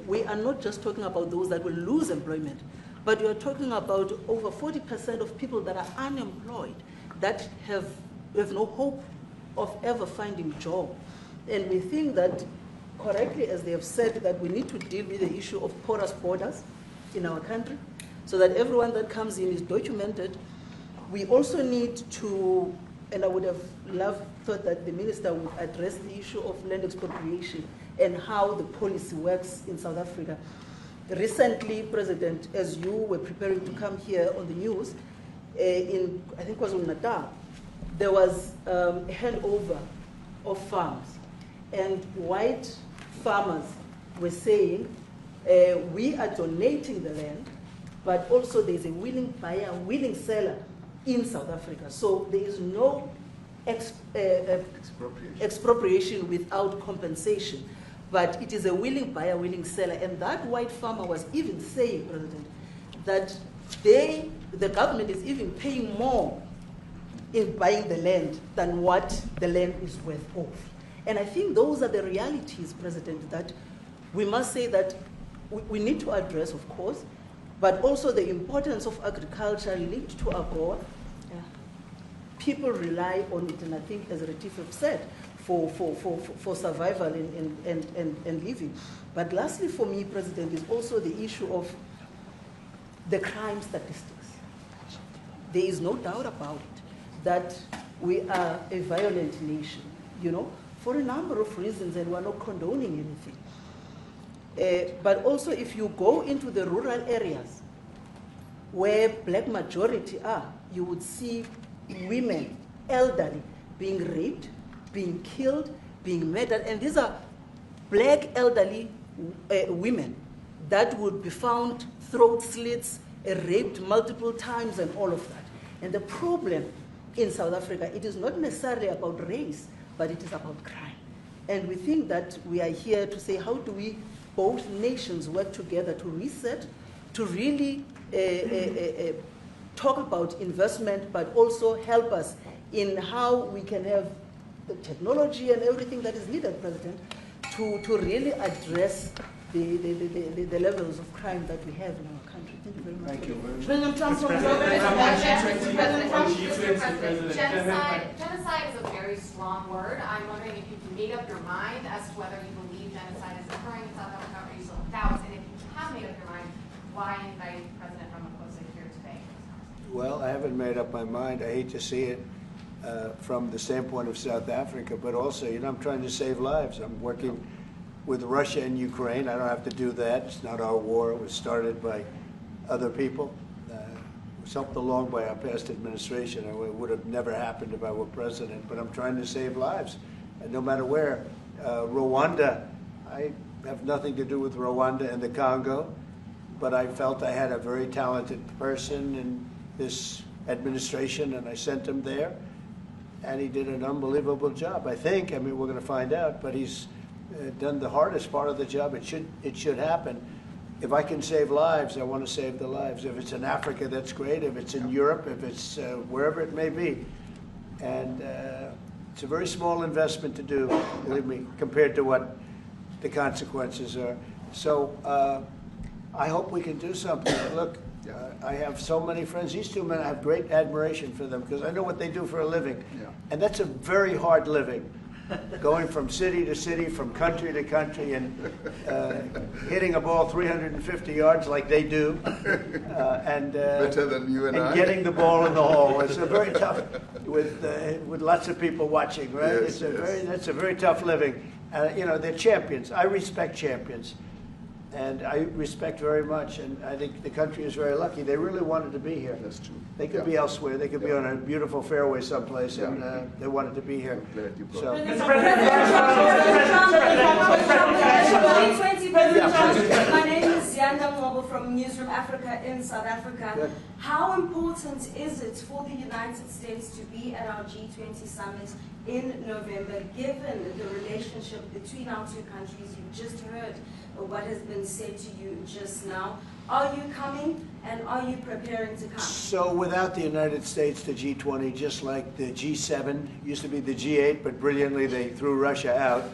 [SPEAKER 6] We are not just talking about those that will lose employment, but we are talking about over 40% of people that are unemployed, that have no hope of ever finding a job. And we think that, correctly, as they have said, that we need to deal with the issue of porous borders in our country, so that everyone that comes in is documented. We also need to, and I would have thought that the minister would address the issue of land expropriation and how the policy works in South Africa. Recently, President, as you were preparing to come here on the news, in, I think it was in Natal, there was a handover of farms. And white farmers were saying, we are donating the land, but also there's a willing buyer, willing seller in South Africa. So there is no expropriation without compensation. But it is a willing buyer, willing seller. And that white farmer was even saying, President, that the government is even paying more in buying the land than what the land is worth of. And I think those are the realities, President, that we must say that we need to address, of course, but also the importance of agriculture linked to AGOA. People rely on it, and I think, as Retief have said, for survival and living. But lastly, for me, President, is also the issue of the crime statistics. There is no doubt about it that we are a violent nation, for a number of reasons, and we're not condoning anything. But also, if you go into the rural areas where black majority are, you would see women, elderly, being raped, being killed, being murdered. And these are black elderly women that would be found throat slits, raped multiple times, and all of that. And the problem in South Africa, it is not necessarily about race, but it is about crime. And we think that we are here to say, how do we, both nations, work together to reset, to really talk about investment, but also help us in how we can have the technology and everything that is needed, President, to really address the levels of crime that we have in our country. Thank you very much.
[SPEAKER 1] Thank you very much.
[SPEAKER 6] President Trump from
[SPEAKER 5] Genocide is a very strong word. I'm wondering if you've made up your mind as to whether you believe genocide is occurring in South Africa, or you still have doubts, and if you have made up your mind, why invite President Ramaphosa here today?
[SPEAKER 1] Well, I haven't made up my mind. I hate to see it from the standpoint of South Africa, but also, I'm trying to save lives. I'm working with Russia and Ukraine. I don't have to do that. It's not our war. It was started by other people. It was helped along by our past administration. It would have never happened if I were president, but I'm trying to save lives. And no matter where. Rwanda, I have nothing to do with Rwanda and the Congo, but I felt I had a very talented person in this administration, and I sent him there, and he did an unbelievable job, I think. I mean, we're going to find out, but he's done the hardest part of the job. It should happen. If I can save lives, I want to save the lives. If it's in Africa, that's great. If it's in Europe, if it's wherever it may be. And it's a very small investment to do, believe me, compared to what the consequences are. So I hope we can do something. Look, I have so many friends. These two men, I have great admiration for them because I know what they do for a living. And that's a very hard living. Going from city to city, from country to country, and hitting a ball 350 yards like they do, and
[SPEAKER 2] better than you and I.
[SPEAKER 1] Getting the ball in the hole. It's a very tough, with lots of people watching, right?
[SPEAKER 2] Yes,
[SPEAKER 1] That's a very tough living. They're champions. I respect champions, and I respect very much. And I think the country is very lucky. They really wanted to be here.
[SPEAKER 2] That's true.
[SPEAKER 1] They could be elsewhere. They could be on a beautiful fairway someplace, and they wanted to be here. So.
[SPEAKER 22] My name is Yanda Mwobo from Newsroom Africa in South Africa.
[SPEAKER 1] Good.
[SPEAKER 22] How important is it for the United States to be at our G20 summit in November, given the relationship between our two countries? You've just heard what has been said to you just now. Are you coming, and are you preparing to come?
[SPEAKER 1] So without the United States, the G20, just like the G7, used to be the G8, but brilliantly they threw Russia out.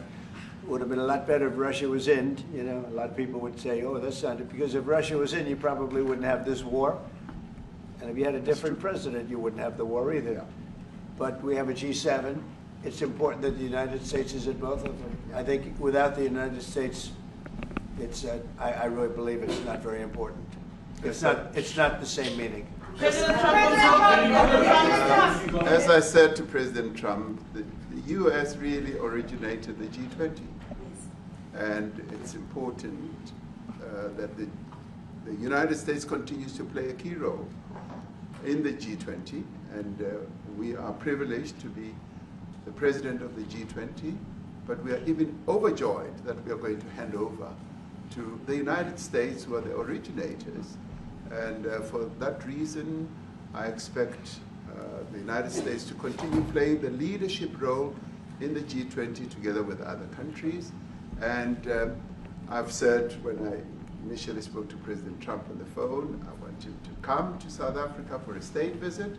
[SPEAKER 1] It would have been a lot better if Russia was in. A lot of people would say, oh, that's not it. Because if Russia was in, you probably wouldn't have this war. And if you had a different president, you wouldn't have the war either. But we have a G7. It's important that the United States is in both of them. I think without the United States, I really believe it's not very important. It's not the same meaning.
[SPEAKER 2] As I said to President Trump, the U.S. really originated the G20. And it's important that the United States continues to play a key role in the G20. And we are privileged to be the president of the G20, but we are even overjoyed that we are going to hand over to the United States, who are the originators. And for that reason, I expect the United States to continue playing the leadership role in the G20 together with other countries. And I've said when I initially spoke to President Trump on the phone, I want him to come to South Africa for a state visit,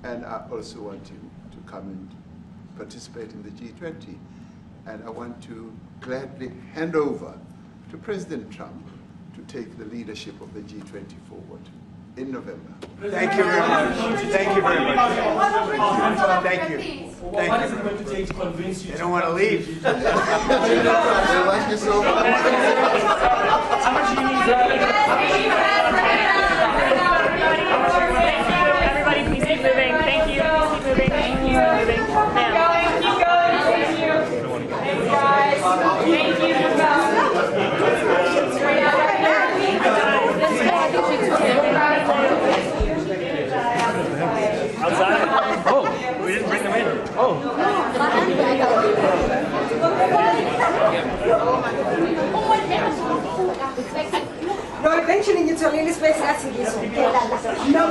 [SPEAKER 2] and I also want him to come and participate in the G20. And I want to gladly hand over to President Trump to take the leadership of the G20 forward in November.
[SPEAKER 1] Thank you very much. Thank you very much. Thank you.
[SPEAKER 8] What is it going to take to convince you?
[SPEAKER 1] They don't want to leave.
[SPEAKER 2] They like you so much.
[SPEAKER 8] How much do you need?
[SPEAKER 23] Everybody, please keep moving. Thank you. Please keep moving. Thank you. Moving. Ma'am. Keep going. Thank you. Thanks, guys. Thank you.
[SPEAKER 17] Outside? Oh, we didn't bring them in. Oh.
[SPEAKER 22] No, eventually you tell me this place has to be so. No,